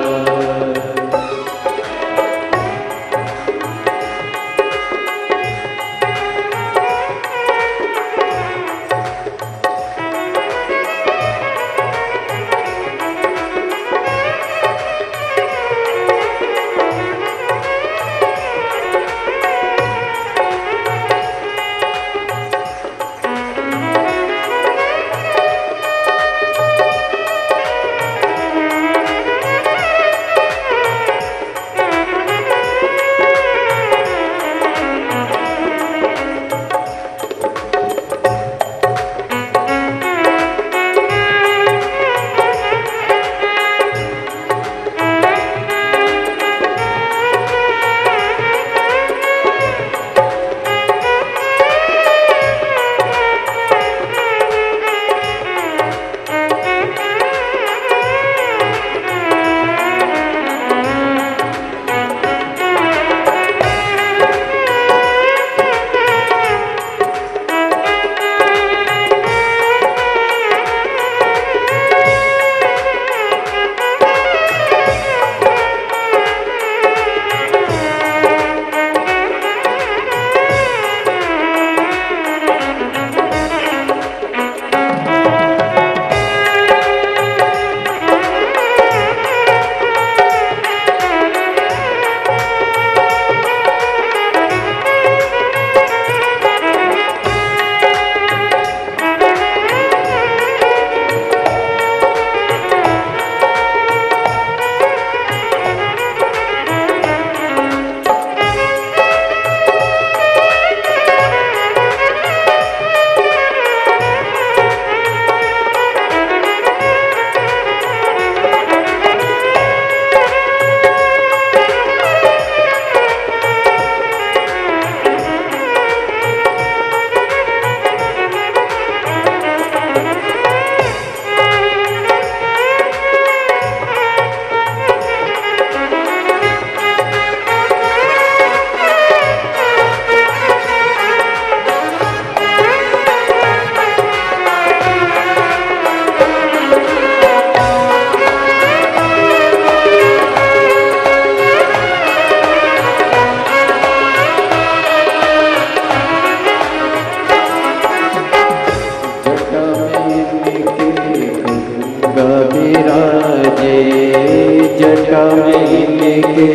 इनके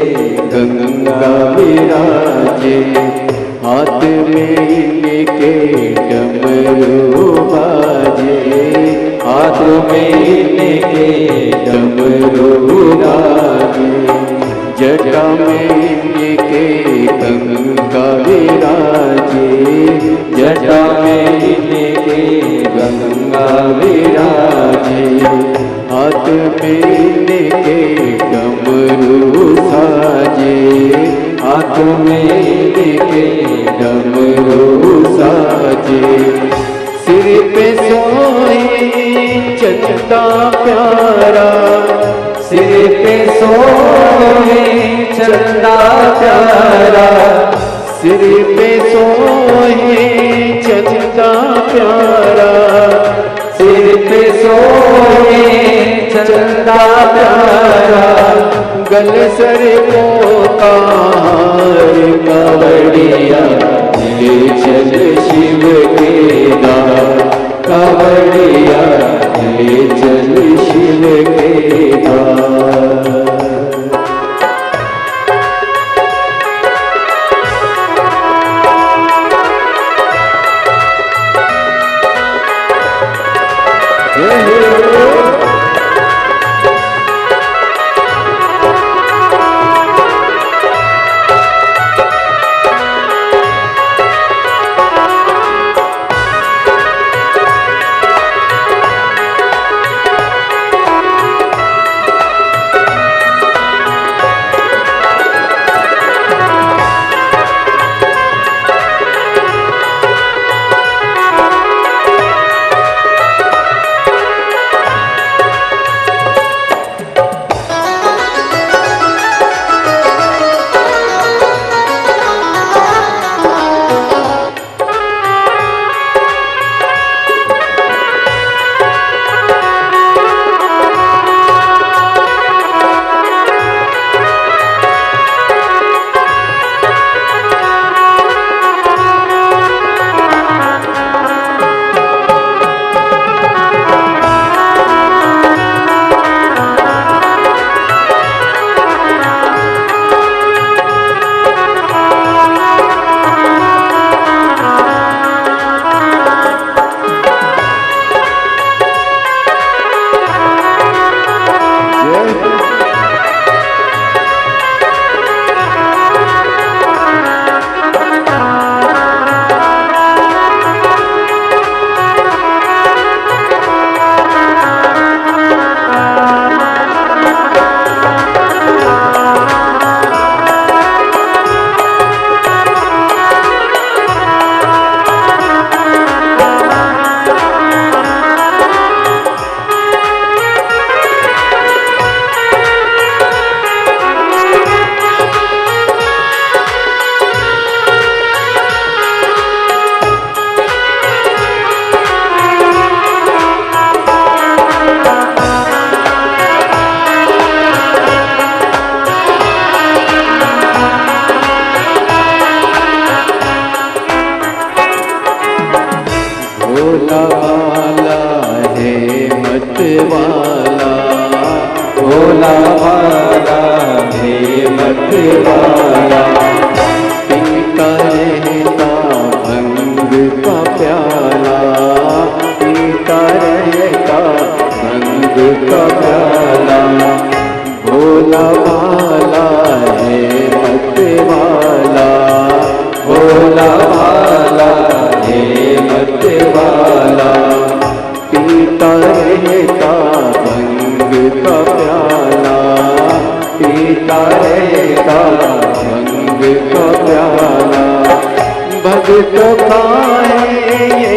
गंगा विराजे, हाथ में इनके डमरू बाजे, हाथ में इनके डमरू बाजे, जटा में इनके गंगा विराजे, जटा में इनके गंगा विराजे, हाथ में इनके डमरू साजे, हाथ में इनके डमरू साजे, सिर पे सोए चंदा प्यारा, सिर पे सोए चंदा प्यारा, सिर पे सोए चंदा प्यारा, सिर पे सोए चंदा प्यारा, गल सर पोता कावड़िया ले चल शिव के द्वार, कावड़िया ले चल शिव के द्वार। भोला वाला है मत वाला, भोला वाला है मत वाला, पीता रहता भंग का प्याला, पीता रहता भंग का प्याला, भोला वाला है मत वाला, भोला वाला है मत वाला, पीता रहता भंग का प्याला, पीता रहता भंग का प्याला, भक्तों का है ये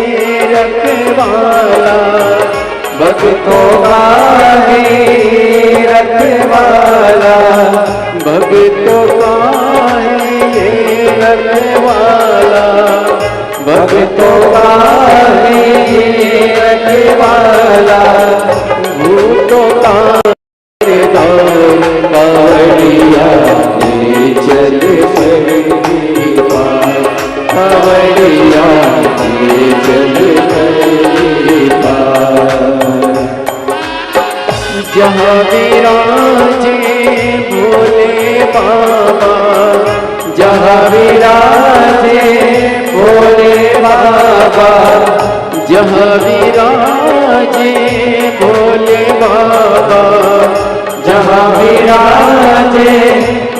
रखवाला, भक्तों का है रखवाला, भक्तों का है ये रखवाला, भक्तों का है ये रखवाला, भूतों का कावड़िया ले चल सही पार, कावड़िया ले चल सही पार, जहाँ विराजे भोले बाबा जहाँ विराजे भोले बाबा जहाँ विराजे भोले बाबा जहाँ विराजे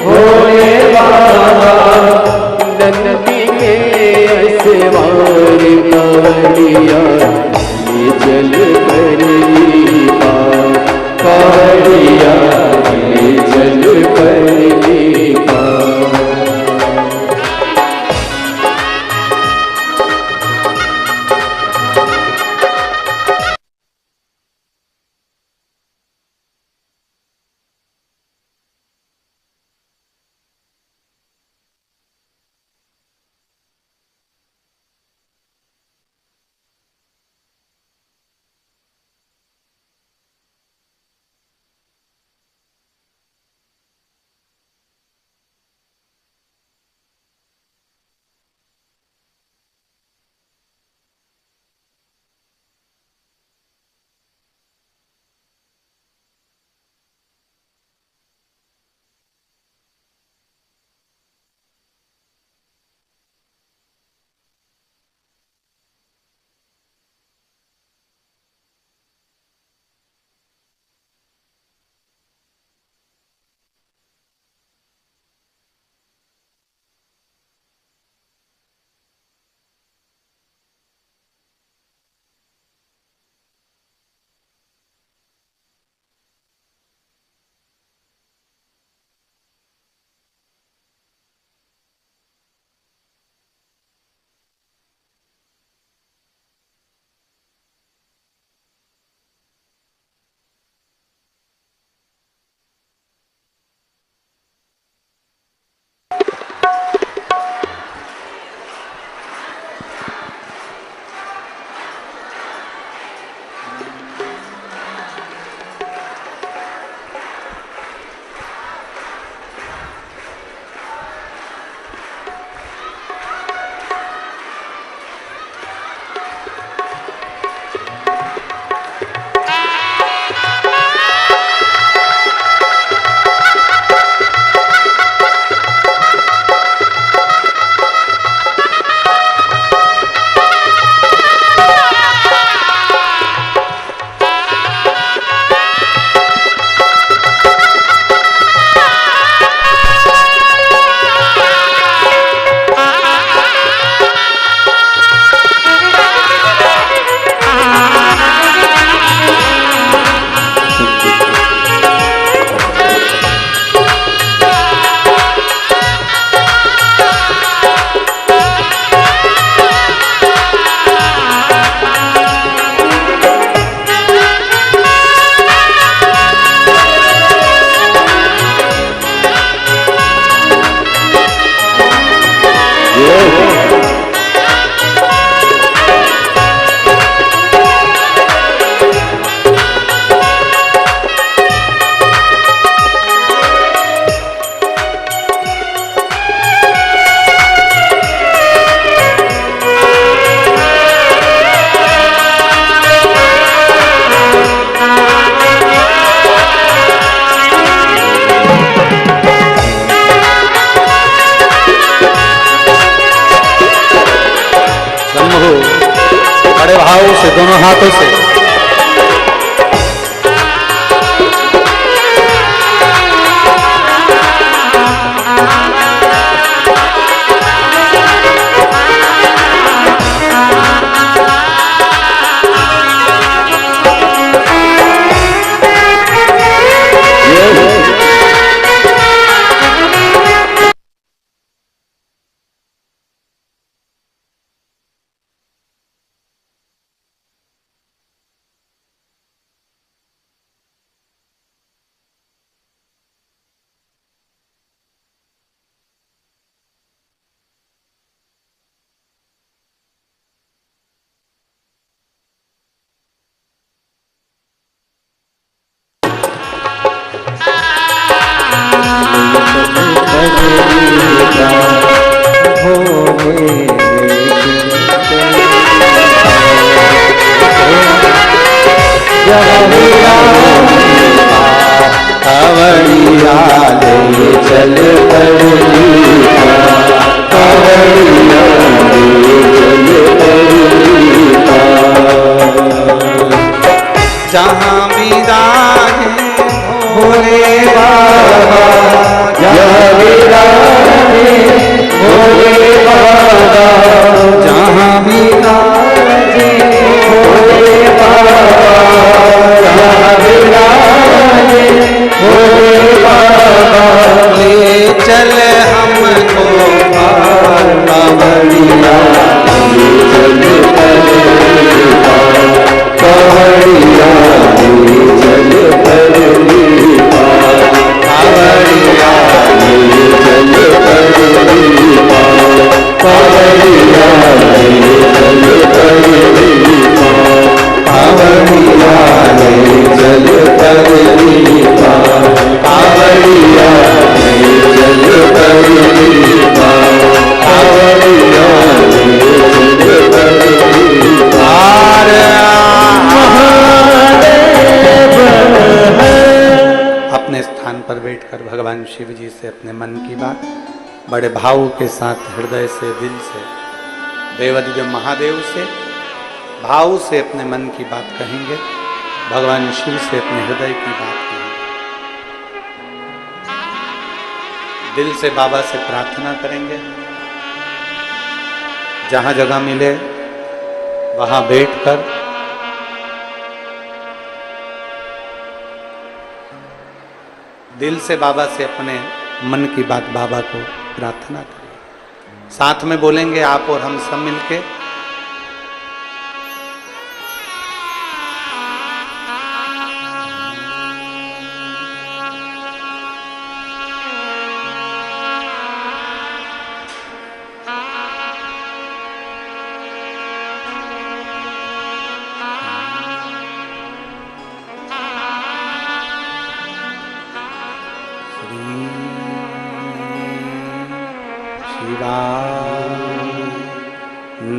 भोले बाबा नंदी के ऐसवार कावड़िया ये चल परी पार कावड़िया ये चल परी पार।
बड़े भाव से दोनों हाथों से
कावड़िया ले चल परली पार, कावड़िया ले चल परली पार।
जहाँ विराजे भोले
बाबा, जहाँ विराजे भोले बाबा, जहाँ विराजे भोले बाबा, जहाँ विराजे भोले बाबा,
ले चल हमको पार,
कावड़िया ले चल परली पार, कावड़िया ले चल परली पार, कावड़िया ले चल परली पार, कावड़िया ले चल परली पार, कावड़िया ले चल परली पार, कावड़िया ले चल परली पार, कावड़िया ले चल परली पार।
अपने स्थान पर बैठकर भगवान शिव जी से अपने मन की बात बड़े भाव के साथ, हृदय से, दिल से, देवाधिदेव महादेव से भाव से अपने मन की बात कहेंगे, भगवान शिव से अपने हृदय की बात कहेंगे, दिल से बाबा से प्रार्थना करेंगे। जहां जगह मिले वहां बैठकर दिल से बाबा से अपने मन की बात बाबा को प्रार्थना करें। साथ में बोलेंगे आप और हम सब मिलके,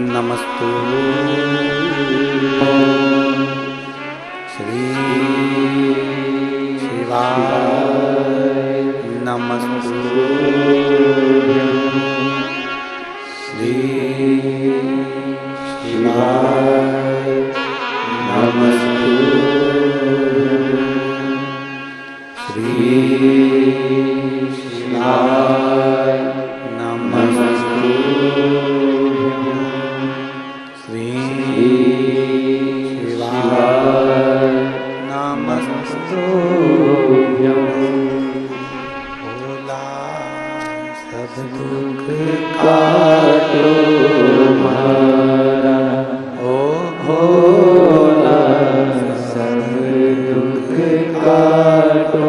नमस्तु श्री शिवाय नमस्तु श्री शिवाय नमस्तु श्री शिवाय नमस्तु श्री शिवाय नमस्तु भोला सब दुख
काटो हमारा,
ओ
भोला सब दुख काटो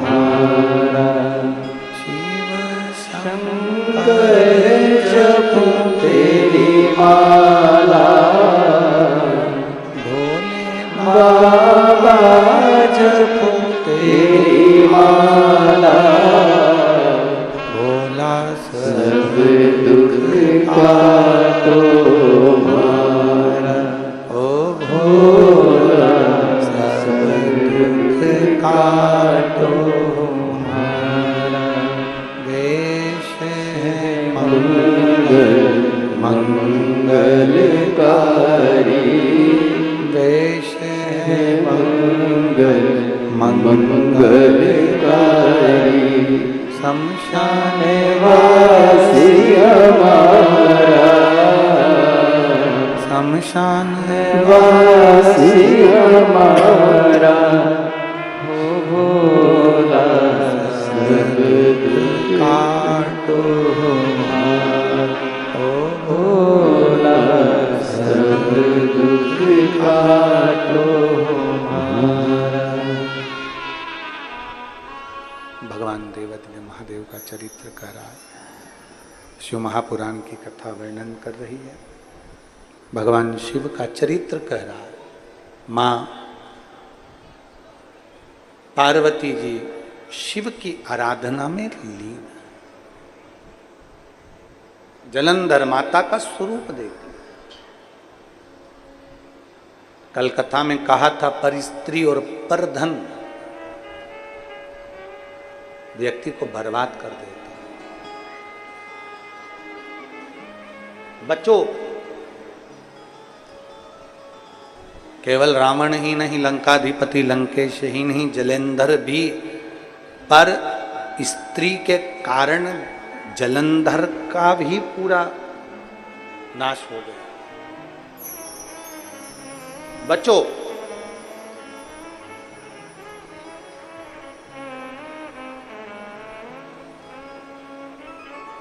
हमारा।
शिव
शंकर जपो तेरी माला,
भोले
बाबा जपो तेरी माला,
भोला
सब दुख काटो हमारा,
ओ
भोला सब दुख काटो हमारा।
वेश
मंगल मंगलकारी,
वेश
मंगल मंगलकारी,
शमशान
वासी हमारा,
शमशान
वासी हमारा, हो भोला सब दुख काटो हमारा, ओ भोला सब दुख काटो हमारा।
भगवान देवाधिदेव महादेव का चरित्र कह रहा है, शिव महापुराण की कथा वर्णन कर रही है, भगवान शिव का चरित्र कह रहा है। मां पार्वती जी शिव की आराधना में लीन, जलंधर माता का स्वरूप देखिए। कल कथा में कहा था पर स्त्री और पर धन, व्यक्ति को बर्बाद कर देते हैं। बच्चों, केवल रावण ही नहीं, लंकाधिपति लंकेश ही नहीं, जलेंधर भी, पर स्त्री के कारण जलंधर का भी पूरा नाश हो गया। बच्चों,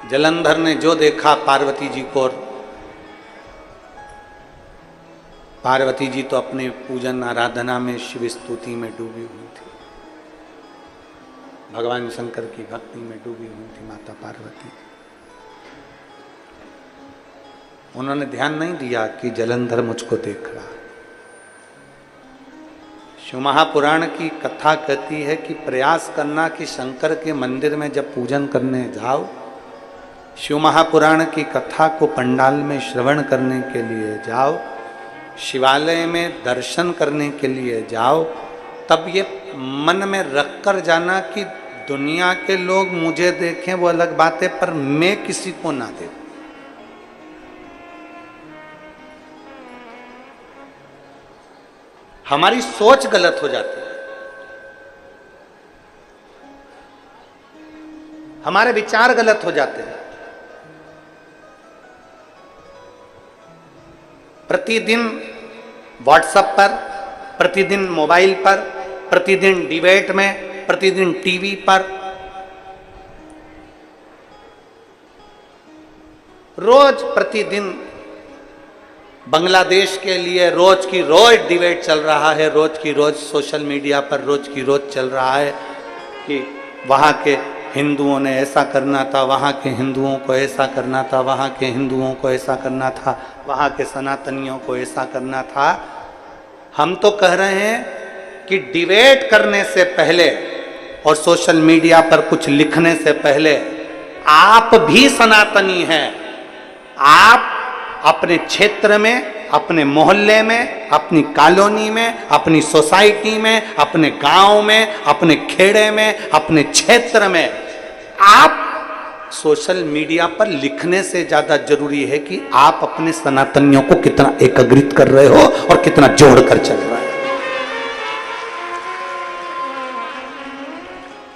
जलंधर ने जो देखा पार्वती जी को, पार्वती जी तो अपने पूजन आराधना में, शिव स्तुति में डूबी हुई थी, भगवान शंकर की भक्ति में डूबी हुई थी माता पार्वती। उन्होंने ध्यान नहीं दिया कि जलंधर मुझको देख रहा। शिव महापुराण की कथा कहती है कि प्रयास करना कि शंकर के मंदिर में जब पूजन करने जाओ, शिव महापुराण की कथा को पंडाल में श्रवण करने के लिए जाओ, शिवालय में दर्शन करने के लिए जाओ, तब ये मन में रख कर जाना कि दुनिया के लोग मुझे देखें वो अलग बात है, पर मैं किसी को ना देखूं। हमारी सोच गलत हो जाती है, हमारे विचार गलत हो जाते हैं। प्रतिदिन व्हाट्सएप पर, प्रतिदिन मोबाइल पर, प्रतिदिन डिबेट में, प्रतिदिन टीवी पर, रोज प्रतिदिन बांग्लादेश के लिए रोज की रोज डिबेट चल रहा है, रोज की रोज सोशल मीडिया पर रोज की रोज चल रहा है कि वहाँ के हिंदुओं ने ऐसा करना था, वहाँ के हिंदुओं को ऐसा करना था, वहाँ के हिंदुओं को ऐसा करना था, वहाँ के सनातनियों को ऐसा करना था। हम तो कह रहे हैं कि डिबेट करने से पहले और सोशल मीडिया पर कुछ लिखने से पहले आप भी सनातनी हैं। आप अपने क्षेत्र में, अपने मोहल्ले में, अपनी कॉलोनी में, अपनी सोसाइटी में, अपने गांव में, अपने खेड़े में, अपने क्षेत्र में, आप सोशल मीडिया पर लिखने से ज्यादा जरूरी है कि आप अपने सनातनियों को कितना एकीकृत कर रहे हो और कितना जोड़कर चल रहा है,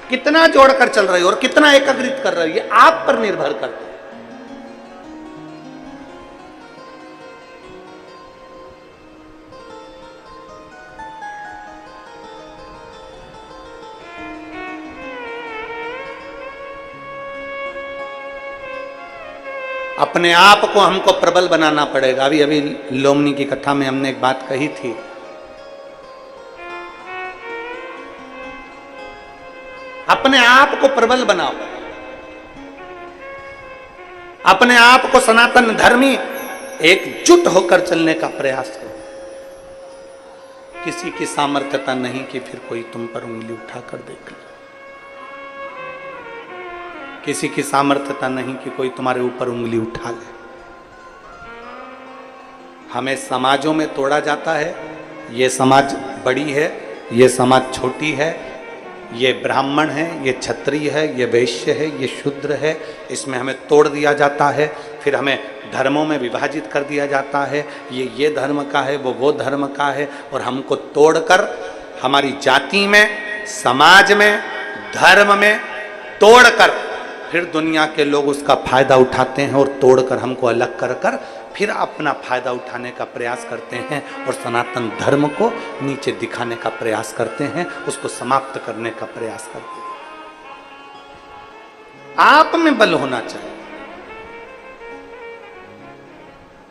कितना जोड़कर चल रहे हो और कितना एकीकृत कर रहे हो, ये आप पर निर्भर करता है। अपने आप को हमको प्रबल बनाना पड़ेगा। अभी अभी लोमनी की कथा में हमने एक बात कही थी, अपने आप को प्रबल बनाओ, अपने आप को सनातन धर्मी एकजुट होकर चलने का प्रयास करो। किसी की सामर्थ्यता नहीं कि फिर कोई तुम पर उंगली उठाकर देख ले, किसी की सामर्थ्यता नहीं कि कोई तुम्हारे ऊपर उंगली उठा ले। हमें समाजों में तोड़ा जाता है, ये समाज बड़ी है, ये समाज छोटी है, ये ब्राह्मण है, ये क्षत्रिय है, ये वैश्य है, ये शूद्र है, इसमें हमें तोड़ दिया जाता है। फिर हमें धर्मों में विभाजित कर दिया जाता है, ये धर्म का है, वो धर्म का है, और हमको तोड़कर हमारी जाति में, समाज में, धर्म में तोड़कर फिर दुनिया के लोग उसका फायदा उठाते हैं और तोड़कर हमको अलग कर कर फिर अपना फायदा उठाने का प्रयास करते हैं और सनातन धर्म को नीचे दिखाने का प्रयास करते हैं, उसको समाप्त करने का प्रयास करते हैं। आप में बल होना चाहिए।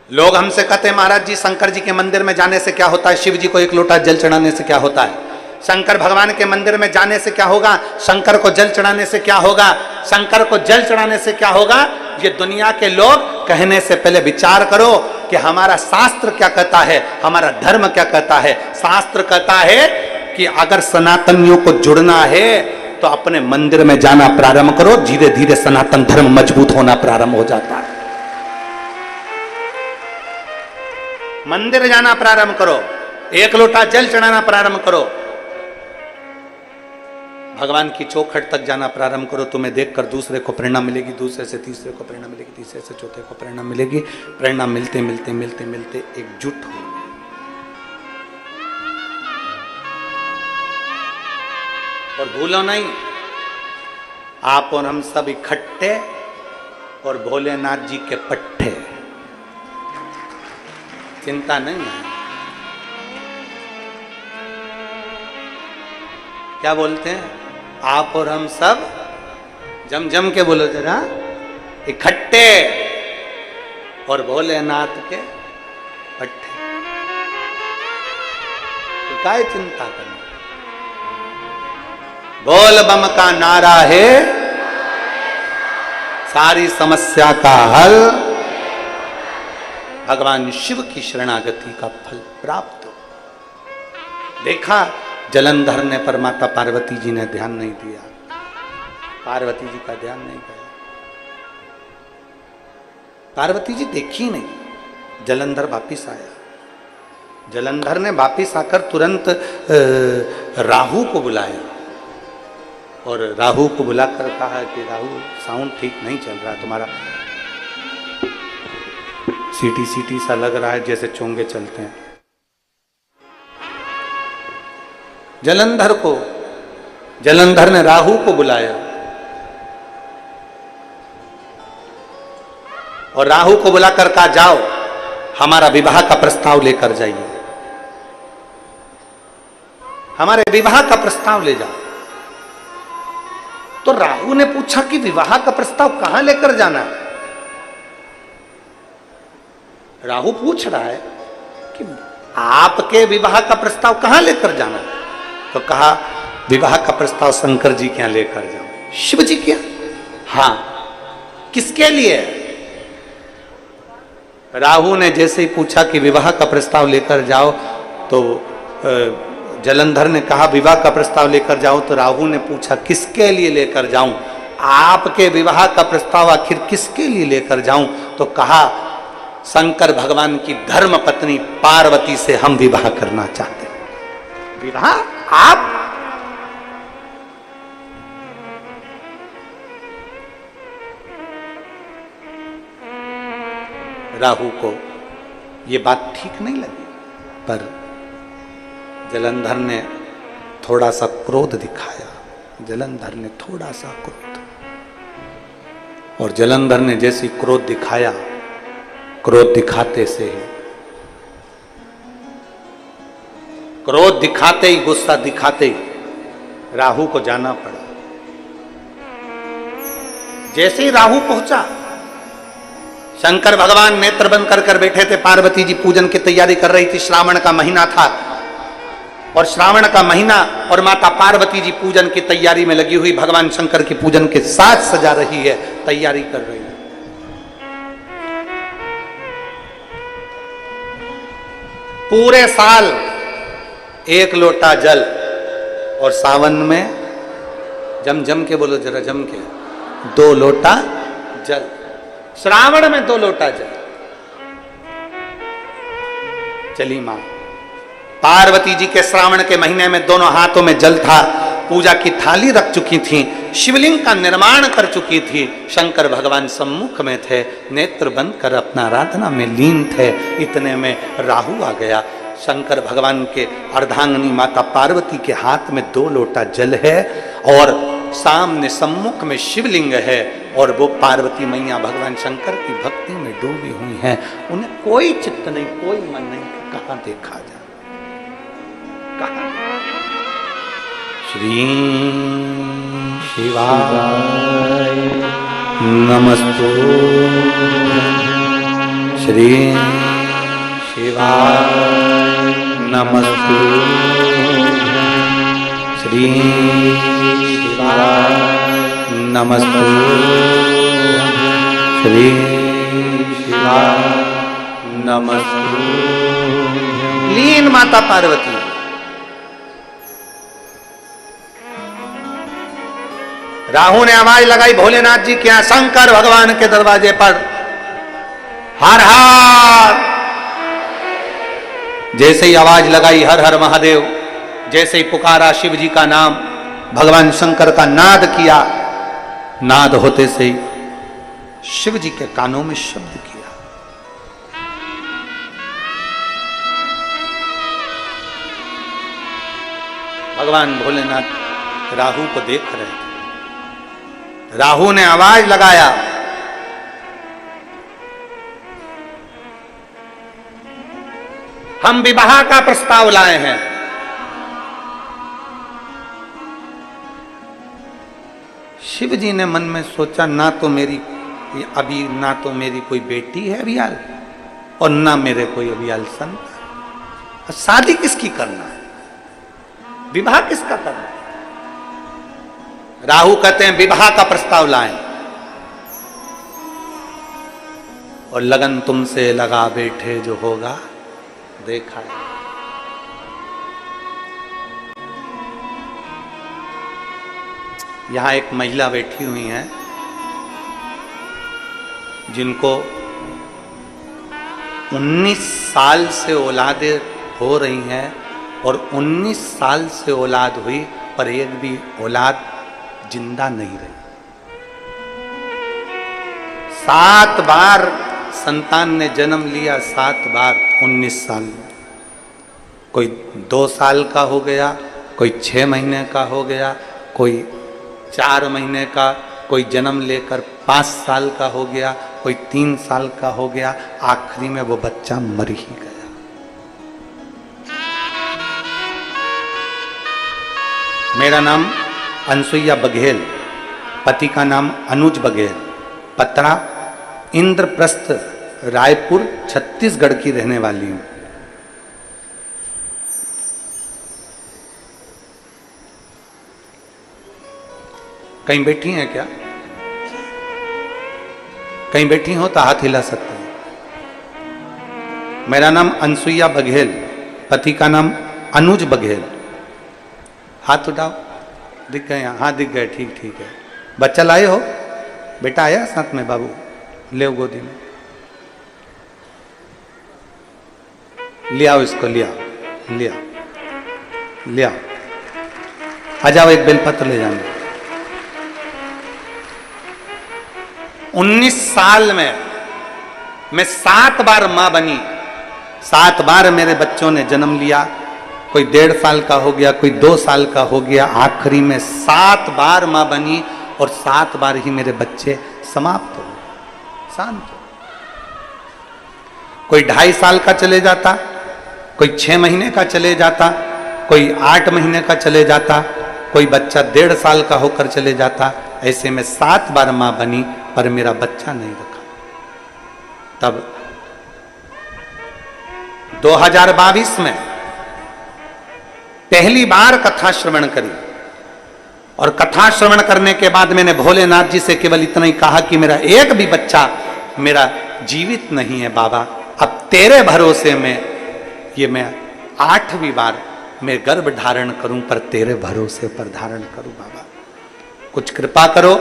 लोग हमसे कहते हैं महाराज जी शंकर जी के मंदिर में जाने से क्या होता है, शिव जी को एक लोटा जल चढ़ाने से क्या होता है, शंकर भगवान के मंदिर में जाने से क्या होगा, शंकर को जल चढ़ाने से क्या होगा, शंकर को जल चढ़ाने से क्या होगा। ये दुनिया के लोग कहने से पहले विचार करो कि हमारा शास्त्र क्या कहता है, हमारा धर्म क्या कहता है। शास्त्र कहता है कि अगर सनातनियों को जुड़ना है तो अपने मंदिर में जाना प्रारंभ करो, धीरे धीरे सनातन धर्म मजबूत होना प्रारंभ हो जाता है। मंदिर जाना प्रारंभ करो, एक लोटा जल चढ़ाना प्रारंभ करो, भगवान की चौखट तक जाना प्रारंभ करो, तुम्हें देखकर दूसरे को प्रेरणा मिलेगी, दूसरे से तीसरे को प्रेरणा मिलेगी, तीसरे से चौथे को प्रेरणा मिलेगी। प्रेरणा मिलते मिलते मिलते मिलते एकजुट हो। और भूलो नहीं, आप और हम सब इकट्ठे और भोलेनाथ जी के पट्टे। चिंता नहीं है। क्या बोलते हैं? आप और हम सब, जम जम के बोलो जरा, इकट्ठे और भोलेनाथ के पट्टे। तो काय चिंता करना? बोल बम का नारा है, सारी समस्या का हल, भगवान शिव की शरणागति का फल प्राप्त हो। देखा जलंधर ने, पर माता पार्वती जी ने ध्यान नहीं दिया, पार्वती जी का ध्यान नहीं गया। पार्वती जी देखी नहीं, जलंधर वापिस आया। जलंधर ने वापिस आकर तुरंत राहु को बुलाया और राहु को बुलाकर कहा कि राहु, साउंड ठीक नहीं चल रहा तुम्हारा, सीटी सीटी सा लग रहा है जैसे चोंगे चलते हैं। जलंधर ने राहु को बुलाया और राहु को बुलाकर कहा, जाओ हमारा विवाह का प्रस्ताव लेकर जाइए, हमारे विवाह का प्रस्ताव ले जाओ। तो राहु ने पूछा कि विवाह का प्रस्ताव कहां लेकर जाना है? राहु पूछ रहा है कि आपके विवाह का प्रस्ताव कहां लेकर जाना है? तो कहा, विवाह का प्रस्ताव शंकर जी के यहां लेकर जाओ। शिव जी के यहां? हां। किसके लिए? राहु ने जैसे ही पूछा कि विवाह का प्रस्ताव लेकर जाओ, तो जलंधर ने कहा विवाह का प्रस्ताव लेकर जाओ। तो राहु ने पूछा किसके लिए लेकर जाऊं? आपके विवाह का प्रस्ताव आखिर किसके लिए लेकर जाऊं? तो कहा, शंकर भगवान की धर्म पत्नी पार्वती से हम विवाह करना चाहते हैं। विवाह? आप? राहु को ये बात ठीक नहीं लगी, पर जलंधर ने थोड़ा सा क्रोध दिखाया। जलंधर ने थोड़ा सा क्रोध, और जलंधर ने जैसी क्रोध दिखाया, क्रोध दिखाते से ही, क्रोध दिखाते ही, गुस्सा दिखाते ही राहु को जाना पड़ा। जैसे ही राहु पहुंचा, शंकर भगवान नेत्र बंद कर बैठे थे। पार्वती जी पूजन की तैयारी कर रही थी। श्रावण का महीना था और श्रावण का महीना और माता पार्वती जी पूजन की तैयारी में लगी हुई, भगवान शंकर की पूजन के साथ सजा रही है, तैयारी कर रही है। पूरे साल 1 लोटा जल, और सावन में जम के बोलो जरा, जम के 2 लोटा जल। श्रावण में 2 लोटा जल। चली मां पार्वती जी के श्रावण के महीने में दोनों हाथों में जल था, पूजा की थाली रख चुकी थी, शिवलिंग का निर्माण कर चुकी थी। शंकर भगवान सम्मुख में थे, नेत्र बंद कर अपना आराधना में लीन थे। इतने में राहु आ गया। शंकर भगवान के अर्धांगिनी माता पार्वती के हाथ में 2 लोटा जल है और सामने सम्मुख में शिवलिंग है, और वो पार्वती मैया भगवान शंकर की भक्ति में डूबी हुई हैं। उन्हें कोई चित्त नहीं, कोई मन नहीं कि कहां देखा जाए, कहां। श्री शिवाय नमस्तु, श्री शिवाय नमस्तु, श्री शिवाय नमस्तु, श्री शिवाय नमस्तु। लीन माता पार्वती। राहु ने आवाज लगाई भोलेनाथ जी के यहां, शंकर भगवान के दरवाजे पर, हर हर। जैसे ही आवाज लगाई हर हर महादेव, जैसे ही पुकारा शिव जी का नाम, भगवान शंकर का नाद किया, नाद होते से ही शिव जी के कानों में शब्द किया। भगवान भोलेनाथ राहु को देख रहे थे। राहु ने आवाज लगाया, हम विवाह का प्रस्ताव लाए हैं। शिव जी ने मन में सोचा, ना तो मेरी अभी ना तो मेरी कोई बेटी है अभियाल, और ना मेरे कोई अभियाल संत। शादी किसकी करना है, विवाह किसका करना है? राहु कहते हैं विवाह का प्रस्ताव लाएं, और लगन तुमसे लगा बैठे जो होगा देखा है। यहां एक महिला बैठी हुई है जिनको 19 साल से औलादें हो रही हैं, और 19 साल से औलाद हुई पर एक भी औलाद जिंदा नहीं रही। 7 बार संतान ने जन्म लिया, 7 बार 19 साल में। कोई 2 साल का हो गया, कोई 6 महीने का हो गया, कोई 4 महीने का, कोई जन्म लेकर 5 साल का हो गया, कोई 3 साल का हो गया, आखिरी में वो बच्चा मर ही गया। मेरा नाम अनसुईया बघेल, पति का नाम अनुज बघेल, पत्रा इंद्रप्रस्थ, रायपुर, छत्तीसगढ़ की रहने वाली हूं। कहीं बैठी हैं क्या? कहीं बैठी हो तो हाथ हिला सकते हैं। मेरा नाम अनसुईया बघेल, पति का नाम अनुज बघेल। हाथ उठाओ, दिख गए? हाँ दिख गए, ठीक ठीक है। बच्चा लाए हो? बेटा आया साथ में? बाबू ले गोदी में, ले आओ इसको, ले आओ, ले आओ, ले आओ। आ जाओ, एक बेलपत्र ले जाना। 19 साल में मैं 7 बार मां बनी, 7 बार मेरे बच्चों ने जन्म लिया। कोई 1.5 साल का हो गया, कोई 2 साल का हो गया, आखिरी में 7 बार मां बनी, और 7 बार ही मेरे बच्चे समाप्त हो गए, शांत हो। कोई 2.5 साल का चले जाता, कोई 6 महीने का चले जाता, कोई 8 महीने का चले जाता, कोई बच्चा 1.5 साल का होकर चले जाता। ऐसे में 7 बार मां बनी पर मेरा बच्चा नहीं रखा। तब 2022 में पहली बार कथा श्रवण करी, और कथा श्रवण करने के बाद मैंने भोलेनाथ जी से केवल इतना ही कहा कि मेरा एक भी बच्चा मेरा जीवित नहीं है बाबा, अब तेरे भरोसे में ये मैं 8वीं बार मैं गर्भ धारण करूं, पर तेरे भरोसे पर धारण करूं बाबा, कुछ कृपा करो।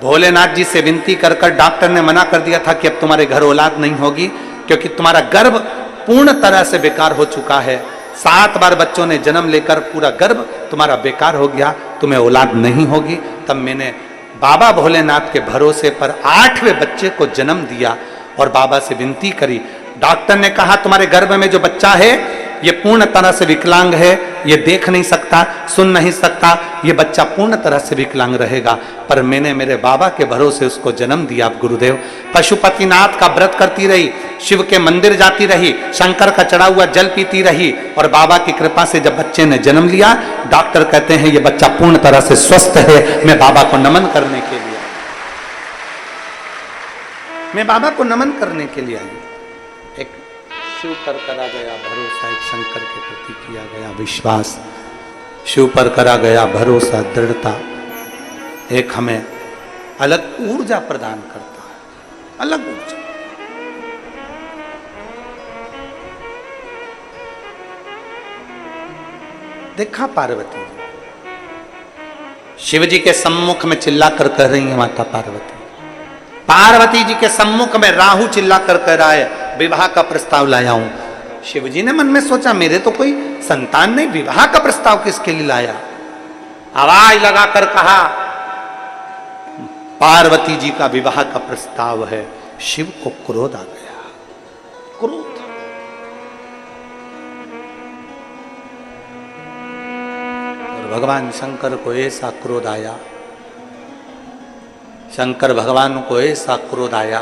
भोलेनाथ जी से विनती कर कर डॉक्टर ने मना कर दिया था कि अब तुम्हारे घर औलाद नहीं होगी, क्योंकि तुम्हारा गर्भ पूर्ण तरह से बेकार हो चुका है। 7 बार बच्चों ने जन्म लेकर पूरा गर्भ तुम्हारा बेकार हो गया, तुम्हें औलाद नहीं होगी। तब मैंने बाबा भोलेनाथ के भरोसे पर 8वें बच्चे को जन्म दिया, और बाबा से विनती करी। डॉक्टर ने कहा तुम्हारे गर्भ में जो बच्चा है ये पूर्ण तरह से विकलांग है, ये देख नहीं सकता, सुन नहीं सकता, ये बच्चा पूर्ण तरह से विकलांग रहेगा। पर मैंने मेरे बाबा के भरोसे उसको जन्म दिया। गुरुदेव, पशुपतिनाथ का व्रत करती रही, शिव के मंदिर जाती रही, शंकर का चढ़ा हुआ जल पीती रही, और बाबा की कृपा से जब बच्चे ने जन्म लिया, डॉक्टर कहते हैं ये बच्चा पूर्ण तरह से स्वस्थ है। मैं बाबा को नमन करने के लिए, मैं बाबा को नमन करने के लिए आई। एक शिव पर करा गया भरोसा, एक शंकर के प्रति किया गया विश्वास, शिव पर करा गया भरोसा, दृढ़ता, एक हमें अलग ऊर्जा प्रदान करता है, अलग ऊर्जा। देखा पार्वती शिव जी के सम्मुख में चिल्ला कर कह रही है, माता पार्वती, पार्वती जी के सम्मुख में राहु चिल्ला कर कह रहा है विवाह का प्रस्ताव लाया हूं। शिव जी ने मन में सोचा मेरे तो कोई संतान नहीं, विवाह का प्रस्ताव किसके लिए लाया? आवाज लगाकर कहा, पार्वती जी का विवाह का प्रस्ताव है। शिव को क्रोध आ गया, क्रोध। और भगवान शंकर को ऐसा क्रोध आया, शंकर भगवान को ऐसा क्रोध आया,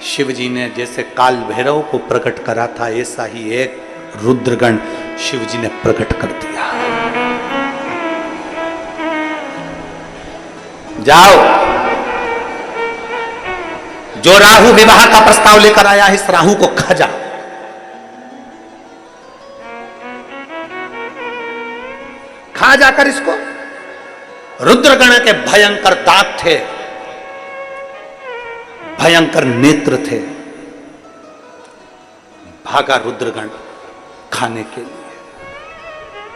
शिव जी ने जैसे काल भैरव को प्रकट करा था, ऐसा ही एक रुद्रगण शिव जी ने प्रकट कर दिया। जाओ, जो राहु विवाह का प्रस्ताव लेकर आया है, इस राहु को खा जा। खा जाकर इसको। रुद्रगण के भयंकर दांत थे, भयंकर नेत्र थे। भागा रुद्रगण खाने के लिए,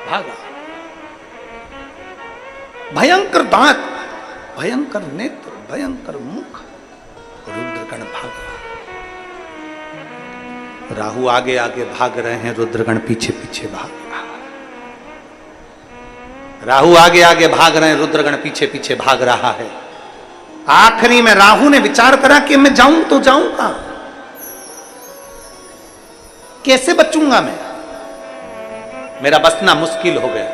भागा। भयंकर दांत, भयंकर नेत्र, भयंकर मुख, रुद्रगण भागा। राहु आगे आगे भाग रहे हैं, रुद्रगण पीछे पीछे भाग रहा है। राहु आगे आगे भाग रहे हैं, रुद्रगण पीछे पीछे भाग रहा है। आखिरी में राहु ने विचार करा कि मैं जाऊं तो जाऊं कहां, कैसे बचूंगा मैं, मेरा बचना मुश्किल हो गया।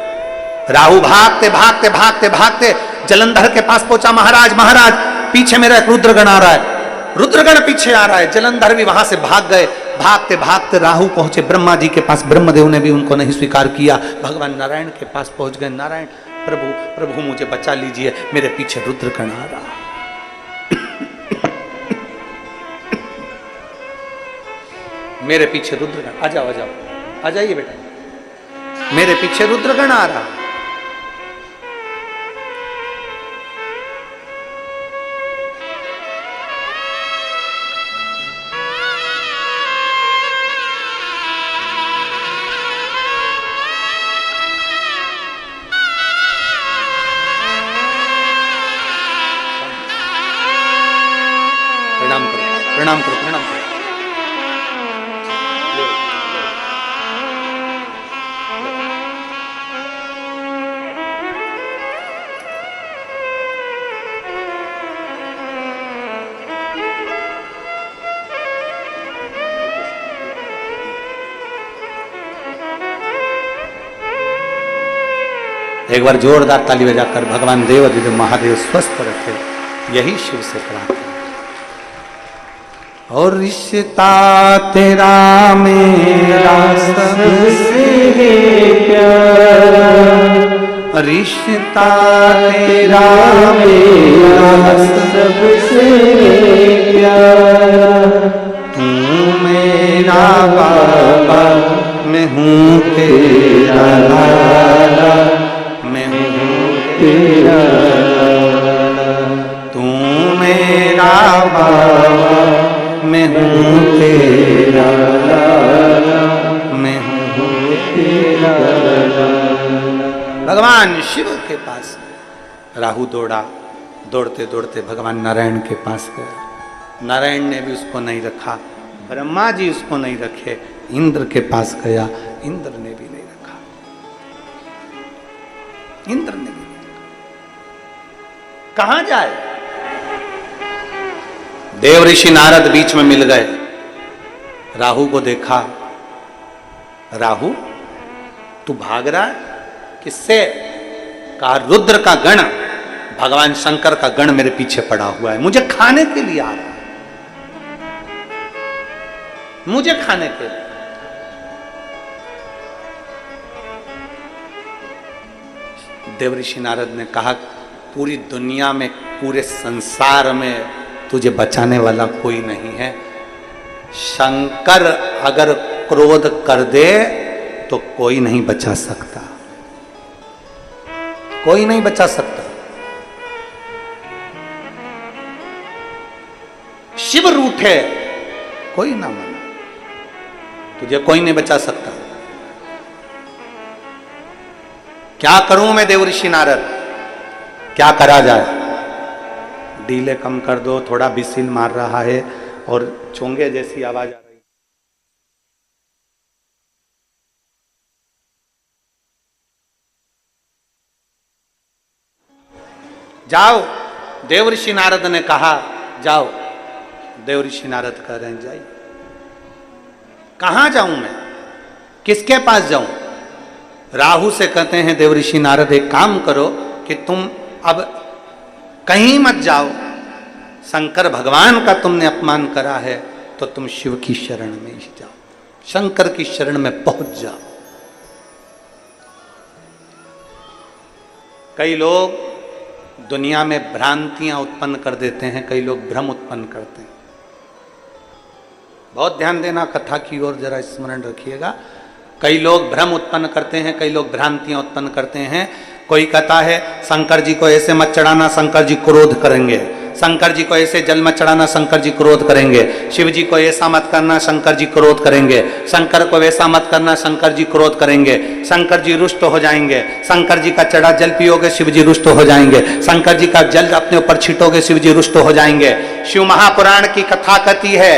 राहु भागते भागते भागते भागते जलंधर के पास पहुंचा। महाराज महाराज, पीछे मेरा एक रुद्रगण आ रहा है, रुद्रगण पीछे आ रहा है। जलंधर भी वहां से भाग गए। भागते भागते राहु पहुंचे ब्रह्मा जी के पास, ब्रह्मदेव ने भी उनको नहीं स्वीकार किया। भगवान नारायण के पास पहुंच गए। नारायण, प्रभु प्रभु मुझे बचा लीजिए, मेरे पीछे रुद्रगण आ रहा। मेरे पीछे रुद्रगण, आ जाओ आ जाओ, आ जाइए बेटा, मेरे पीछे रुद्रगण आ रहा। प्रणाम करो, प्रणाम करो, प्रणाम करो। एक बार जोरदार ताली बजाकर भगवान देव महादेव स्वस्थ रखे, यही शिव से प्रार्थना। और रिश्ता तेरा मेरा सबसे प्यारा, रिश्ता तेरा मेरा सबसे प्यारा, तू मेरा बाबा, मैं हूँ तेरा लाला, मैं हूँ तेरा लाला, तू मेरा बाबा, मैं हूँ तेरा लाला, मैं हूँ तेरा लाला। भगवान शिव के पास राहु दौड़ा, दौड़ते दौड़ते भगवान नारायण के पास गया। नारायण ने भी उसको नहीं रखा, ब्रह्मा जी उसको नहीं रखे। इंद्र के पास गया, इंद्र ने भी नहीं रखा, इंद्र ने भी नहीं रखा। कहां जाए? देव ऋषि नारद बीच में मिल गए। राहु को देखा, राहु तू भाग रहा है किससे? कहा रुद्र का गण, भगवान शंकर का गण मेरे पीछे पड़ा हुआ है, मुझे खाने के लिए आ रहा है, मुझे खाने के लिए। देवऋषि नारद ने कहा पूरी दुनिया में, पूरे संसार में तुझे बचाने वाला कोई नहीं है। शंकर अगर क्रोध कर दे तो कोई नहीं बचा सकता, कोई नहीं बचा सकता। शिव रूठे, कोई ना माना, तुझे कोई नहीं बचा सकता। क्या करूं मैं देवऋषि नारद, क्या करा जाए? डीले कम कर दो, थोड़ा बिसिल मार रहा है और चोंगे जैसी आवाज आ रही। जाओ। देवऋषि नारद ने कहा जाओ। देवऋषि नारद कह रहे हैं जाइए। कहां जाऊं मैं, किसके पास जाऊं? राहु से कहते हैं देवऋषि नारद एक काम करो कि तुम अब कहीं मत जाओ, शंकर भगवान का तुमने अपमान करा है तो तुम शिव की शरण में ही जाओ, शंकर की शरण में पहुंच जाओ। कई लोग दुनिया में भ्रांतियां उत्पन्न कर देते हैं, कई लोग भ्रम उत्पन्न करते हैं। बहुत ध्यान देना, कथा की ओर जरा स्मरण रखिएगा। कई लोग भ्रम उत्पन्न करते हैं, कई लोग भ्रांतियां उत्पन्न करते हैं। कोई कहता है शंकर जी को ऐसे मत चढ़ाना, शंकर जी क्रोध करेंगे। शंकर जी को ऐसे जल मत चढ़ाना, शंकर जी क्रोध करेंगे। शिव जी को ऐसा मत करना, शंकर जी क्रोध करेंगे। शंकर को वैसा मत करना, शंकर जी क्रोध करेंगे। शंकर जी रुष्ट हो जाएंगे। शंकर जी का चढ़ा जल पियोगे, शिव जी रुष्ट हो जाएंगे। शंकर जी का जल अपने ऊपर छिटोगे, शिव जी रुष्ट हो जाएंगे। शिव महापुराण की कथा कहती है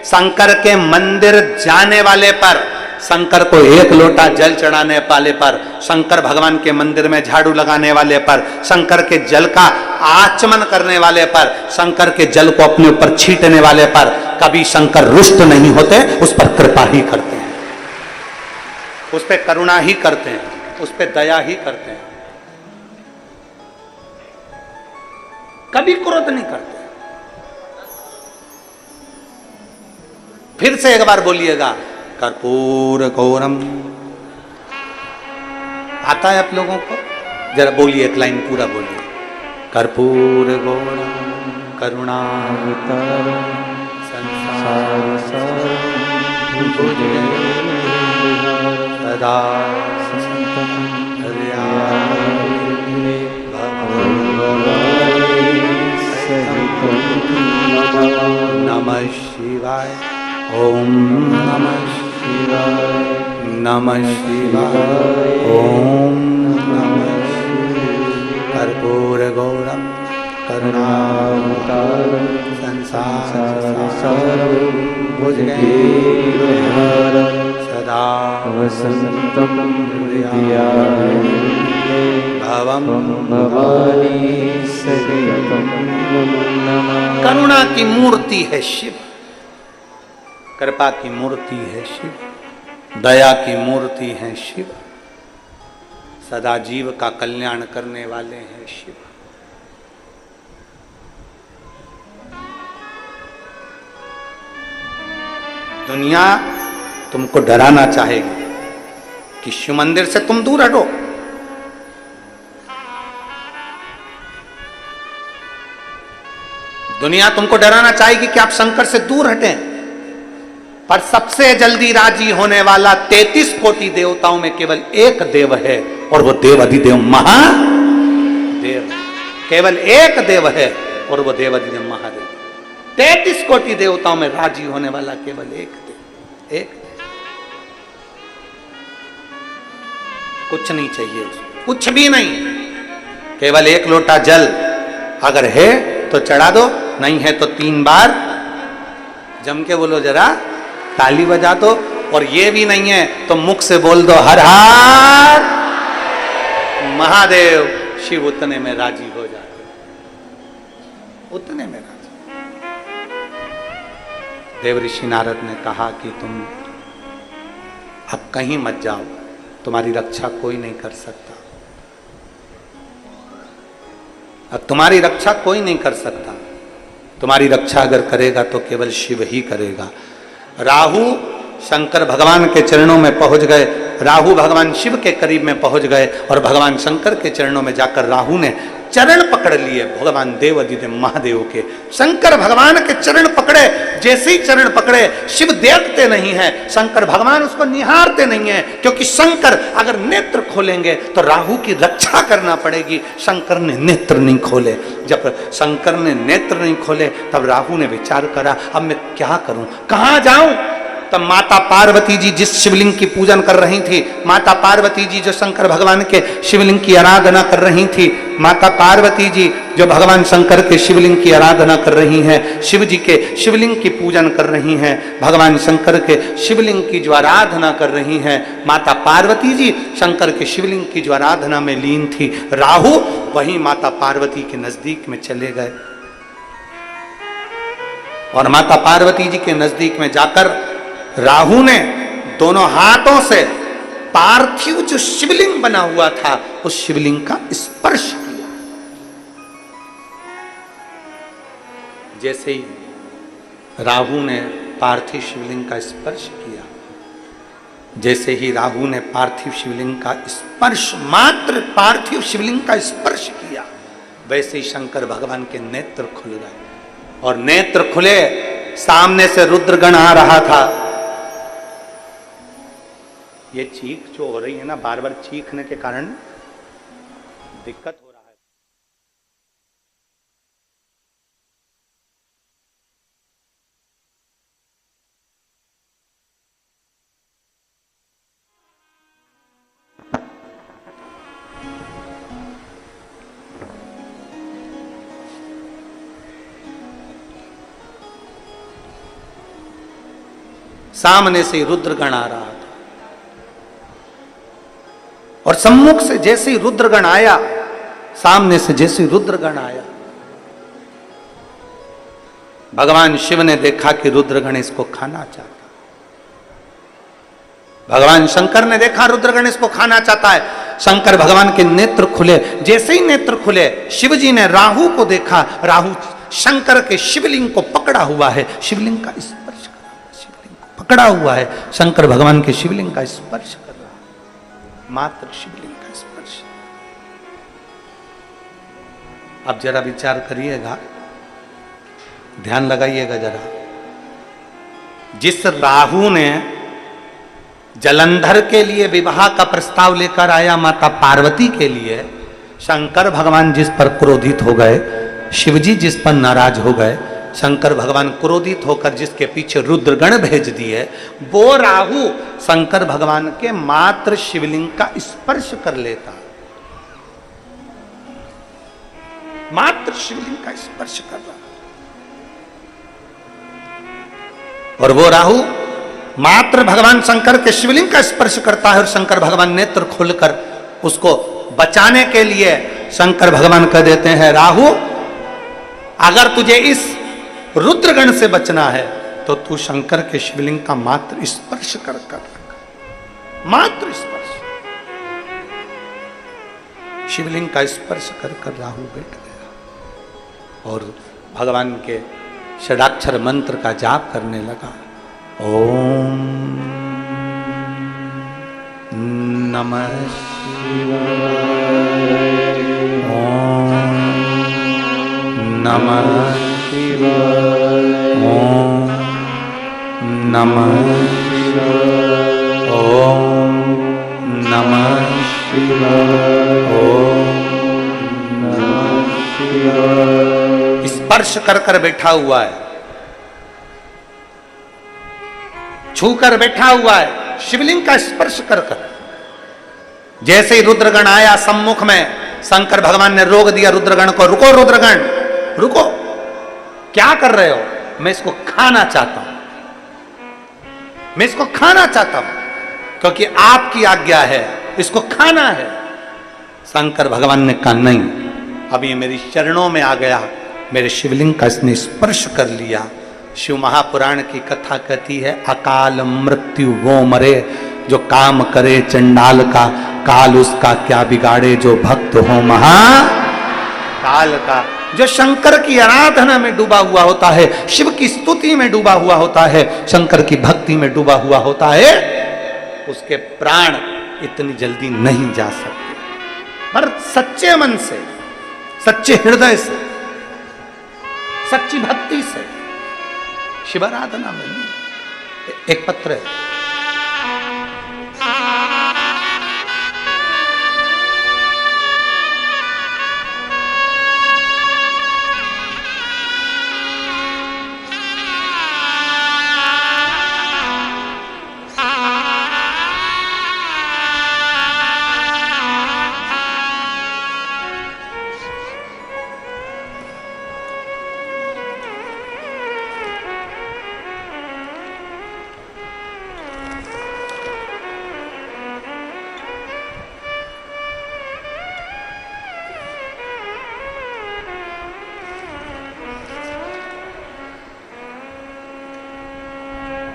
शंकर के मंदिर जाने वाले पर, शंकर को एक लोटा जल चढ़ाने वाले पर, शंकर भगवान के मंदिर में झाड़ू लगाने वाले पर, शंकर के जल का आचमन करने वाले पर, शंकर के जल को अपने ऊपर छींटने वाले पर कभी शंकर रुष्ट नहीं होते, उस पर कृपा ही करते हैं, उस पर करुणा ही करते हैं, उस पर दया ही करते हैं, कभी क्रोध नहीं करते। फिर से एक बार बोलिएगा, कर्पूर गौरम। आता है आप लोगों को? जरा बोलिए, एक लाइन पूरा बोलिए। कर्पूर गौरम करुणावतारम संसार सारम सदा नमः शिवाय। ओम नमः शिवाय। नमः शिवाय। ओम नमः शिवाय। कर्पूर गौरम करुणावतारम संसार सारम भुजगेन्द्रहारम सदा वसंतम हृदयारण्ये भवम भवानी सहितं नमः। करुणा की मूर्ति है शिव, कृपा की मूर्ति है शिव, दया की मूर्ति है शिव, सदा जीव का कल्याण करने वाले हैं शिव। दुनिया तुमको डराना चाहेगी कि शिव मंदिर से तुम दूर हटो। दुनिया तुमको डराना चाहेगी कि आप शंकर से दूर हटें, पर सबसे जल्दी राजी होने वाला 33 कोटि देवताओं में केवल एक देव है, और वो देव अधिदेव महादेव। केवल एक देव है और वो देव अधिदेव महादेव। 33 कोटि देवताओं में राजी होने वाला केवल एक देव, एक देव। कुछ नहीं चाहिए उसको, कुछ भी नहीं, केवल एक लोटा जल अगर है तो चढ़ा दो, नहीं है तो 3 बार जम के बोलो, जरा ताली बजा दो। और ये भी नहीं है तो मुख से बोल दो हर हर महादेव। शिव उतने में राजी हो जाते, उतने में राजी। देवऋषि नारद ने कहा कि तुम अब कहीं मत जाओ, तुम्हारी रक्षा कोई नहीं कर सकता, अब तुम्हारी रक्षा कोई नहीं कर सकता। तुम्हारी रक्षा अगर करेगा तो केवल शिव ही करेगा। राहु शंकर भगवान के चरणों में पहुंच गए, राहु भगवान शिव के करीब में पहुंच गए और भगवान शंकर के चरणों में जाकर राहु ने चरण पकड़ लिए भगवान देव अधिदेव महादेव के। शंकर भगवान के चरण पकड़े, जैसे ही चरण पकड़े शिव देखते नहीं है, शंकर भगवान उसको निहारते नहीं है, क्योंकि शंकर अगर नेत्र खोलेंगे तो राहु की रक्षा करना पड़ेगी। शंकर ने नेत्र नहीं खोले। जब शंकर ने नेत्र नहीं खोले तब राहु ने विचार करा, अब मैं क्या करूं, कहां जाऊं। तब माता पार्वती जी जिस शिवलिंग की पूजन कर रही थी, माता पार्वती जी जो शंकर भगवान के शिवलिंग की आराधना कर रही थी, माता पार्वती जी जो भगवान शंकर के शिवलिंग की आराधना कर रही हैं, शिव जी के शिवलिंग की पूजन कर रही हैं, भगवान शंकर के शिवलिंग की जो आराधना कर रही हैं, माता पार्वती जी शंकर के शिवलिंग की जो आराधना में लीन थी, राहु वहीं माता पार्वती के नजदीक में चले गए और माता पार्वती जी के नजदीक में जाकर राहु ने दोनों हाथों से पार्थिव जो शिवलिंग बना हुआ था उस शिवलिंग का स्पर्श किया। जैसे ही राहु ने पार्थिव शिवलिंग का स्पर्श किया, जैसे ही राहु ने पार्थिव शिवलिंग का स्पर्श, मात्र पार्थिव शिवलिंग का स्पर्श किया, वैसे ही शंकर भगवान के नेत्र खुल गए और नेत्र खुले, सामने से रुद्रगण आ रहा था। ये चीख जो हो रही है ना, बार बार चीखने के कारण दिक्कत हो रहा है। सामने से रुद्रगण आ रहा था और सम्मुख से जैसे ही रुद्रगण आया, सामने से जैसे ही रुद्रगण आया, भगवान शिव ने देखा कि रुद्रगण इसको खाना चाहता। भगवान शंकर ने देखा रुद्रगण इसको खाना चाहता है। शंकर भगवान के नेत्र खुले, जैसे ही नेत्र खुले शिव जी ने राहु को देखा, राहु शंकर के शिवलिंग को पकड़ा हुआ है, शिवलिंग का स्पर्श कर रहा है, शिवलिंग को पकड़ा हुआ है, शंकर भगवान के शिवलिंग का स्पर्श कर रहा है, मात्र शिवलिंग का स्पर्श। अब जरा विचार करिएगा, ध्यान लगाइएगा जरा। जिस राहु ने जलंधर के लिए विवाह का प्रस्ताव लेकर आया माता पार्वती के लिए, शंकर भगवान जिस पर क्रोधित हो गए, शिवजी जिस पर नाराज हो गए, शंकर भगवान क्रोधित होकर जिसके पीछे रुद्रगण भेज दिए, वो राहु शंकर भगवान के मात्र शिवलिंग का स्पर्श कर लेता, मात्र शिवलिंग का स्पर्श कर रहा। और वो राहु मात्र भगवान शंकर के शिवलिंग का स्पर्श करता है और शंकर भगवान नेत्र खोलकर उसको बचाने के लिए शंकर भगवान कह देते हैं, राहु अगर तुझे इस रुद्रगण से बचना है तो तू शंकर के शिवलिंग का मात्र स्पर्श कर मात्र स्पर्श। शिवलिंग का स्पर्श कर राहु बैठ गया और भगवान के षडाक्षर मंत्र का जाप करने लगा। ओम नमः शिवाय, ओम नमः शिवाय, ओम नमः शिवाय, ओम नमः शिवाय, ओम नमः शिवाय। स्पर्श कर बैठा हुआ है, छू कर बैठा हुआ है, शिवलिंग का स्पर्श कर। जैसे ही रुद्रगण आया सम्मुख में, शंकर भगवान ने रोक दिया रुद्रगण को, रुको रुद्रगण रुको, क्या कर रहे हो? मैं इसको खाना चाहता हूं, मैं इसको खाना चाहता हूं क्योंकि आपकी आज्ञा है, इसको खाना है। शंकर भगवान ने कहा नहीं, अब ये मेरी चरणों में आ गया, मेरे शिवलिंग का इसने स्पर्श कर लिया। शिव महापुराण की कथा कहती है, अकाल मृत्यु वो मरे, जो काम करे चंडाल का, काल उसका क्या बिगाड़े, जो भक्त हो महाकाल का। जो शंकर की आराधना में डूबा हुआ होता है, शिव की स्तुति में डूबा हुआ होता है, शंकर की भक्ति में डूबा हुआ होता है, उसके प्राण इतनी जल्दी नहीं जा सकते, पर सच्चे मन से, सच्चे हृदय से, सच्ची भक्ति से शिवाराधना में। एक पत्र है,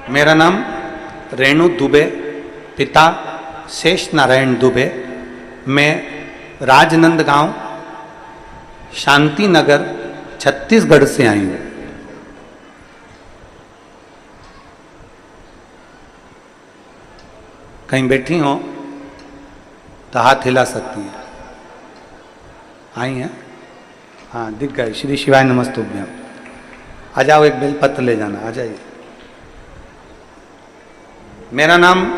मेरा नाम रेणु दुबे, पिता शेष नारायण दुबे। मैं राजनंदगांव शांति नगर छत्तीसगढ़ से आई हूँ। कहीं बैठी हो तो हाथ हिला सकती हैं। आई हैं? हाँ, दिख गए। श्री शिवाय नमस्तुभ्यम। आ जाओ, एक बेलपत्र ले जाना। आ जाइए। मेरा नाम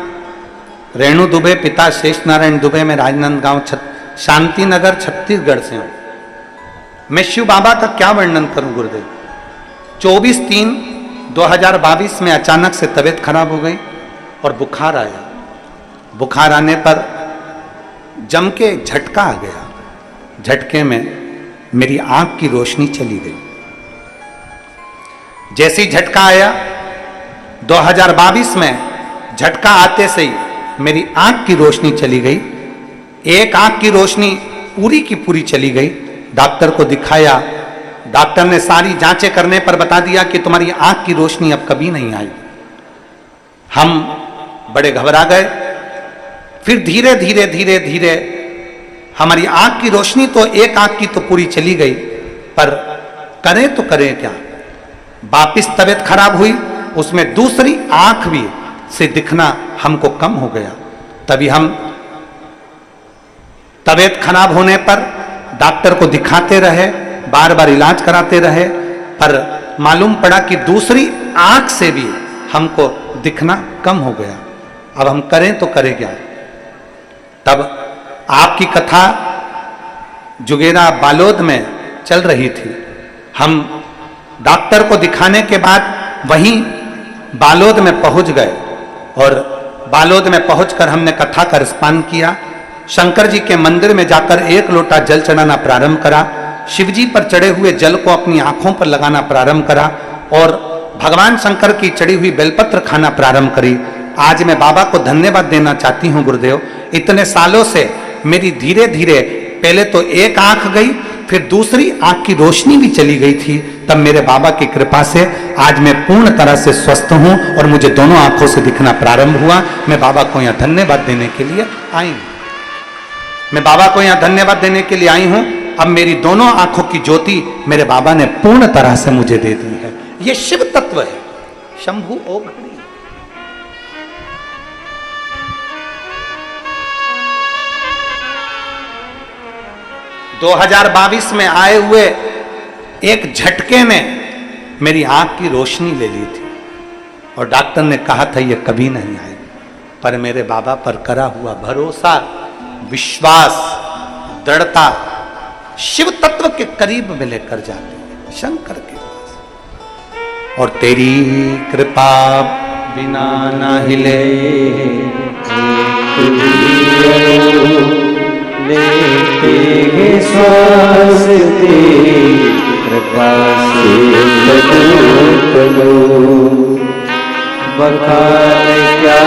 रेणु दुबे, पिता शेष नारायण दुबे। मैं राजनांदगांव शांति नगर छत्तीसगढ़ से हूँ। मैं शिव बाबा का क्या वर्णन करूं गुरुदेव। 24/3/2022 में अचानक से तबीयत खराब हो गई और बुखार आया। बुखार आने पर जम के झटका आ गया। झटके में मेरी आंख की रोशनी चली गई। जैसे ही झटका आया 2022 में, झटका आते से ही मेरी आंख की रोशनी चली गई। एक आंख की रोशनी पूरी की पूरी चली गई। डॉक्टर को दिखाया। डॉक्टर ने सारी जांचें करने पर बता दिया कि तुम्हारी आंख की रोशनी अब कभी नहीं आएगी। हम बड़े घबरा गए। फिर धीरे धीरे धीरे धीरे हमारी आंख की रोशनी तो एक आंख की तो पूरी चली गई, पर करें तो करें क्या। वापिस तबीयत खराब हुई, उसमें दूसरी आंख भी से दिखना हमको कम हो गया। तभी हम तबीयत खराब होने पर डॉक्टर को दिखाते रहे, बार बार इलाज कराते रहे, पर मालूम पड़ा कि दूसरी आंख से भी हमको दिखना कम हो गया। अब हम करें तो करें क्या। तब आपकी कथा जुगेरा बालोद में चल रही थी। हम डॉक्टर को दिखाने के बाद वहीं बालोद में पहुंच गए और बालोद में पहुंचकर हमने कथा का रसपान किया। शंकर जी के मंदिर में जाकर 1 लोटा जल चढ़ाना प्रारंभ करा। शिव जी पर चढ़े हुए जल को अपनी आंखों पर लगाना प्रारंभ करा और भगवान शंकर की चढ़ी हुई बेलपत्र खाना प्रारंभ करी। आज मैं बाबा को धन्यवाद देना चाहती हूँ गुरुदेव। इतने सालों से मेरी धीरे धीरे पहले तो एक आंख गई, फिर दूसरी आंख की रोशनी भी चली गई थी। तब मेरे बाबा की कृपा से आज मैं पूर्ण तरह से स्वस्थ हूँ और मुझे दोनों आंखों से दिखना प्रारंभ हुआ। मैं बाबा को यहाँ धन्यवाद देने के लिए आई हूँ। मैं बाबा को यहाँ धन्यवाद देने के लिए आई हूँ। अब मेरी दोनों आंखों की ज्योति मेरे बाबा ने पूर्ण तरह से मुझे दे दी है। ये शिव तत्व है। शंभु ओ घड़ी। – 2022 में आए हुए एक झटके ने मेरी आंख की रोशनी ले ली थी और डॉक्टर ने कहा था ये कभी नहीं आएगी, पर मेरे बाबा पर करा हुआ भरोसा, विश्वास, दृढ़ता शिव तत्व के करीब में लेकर जाते हैं, शंकर के पास। और तेरी कृपा बिना ना हिले
लेते हैं श्वास तेरी कृपा से चलो चलो। बखान क्या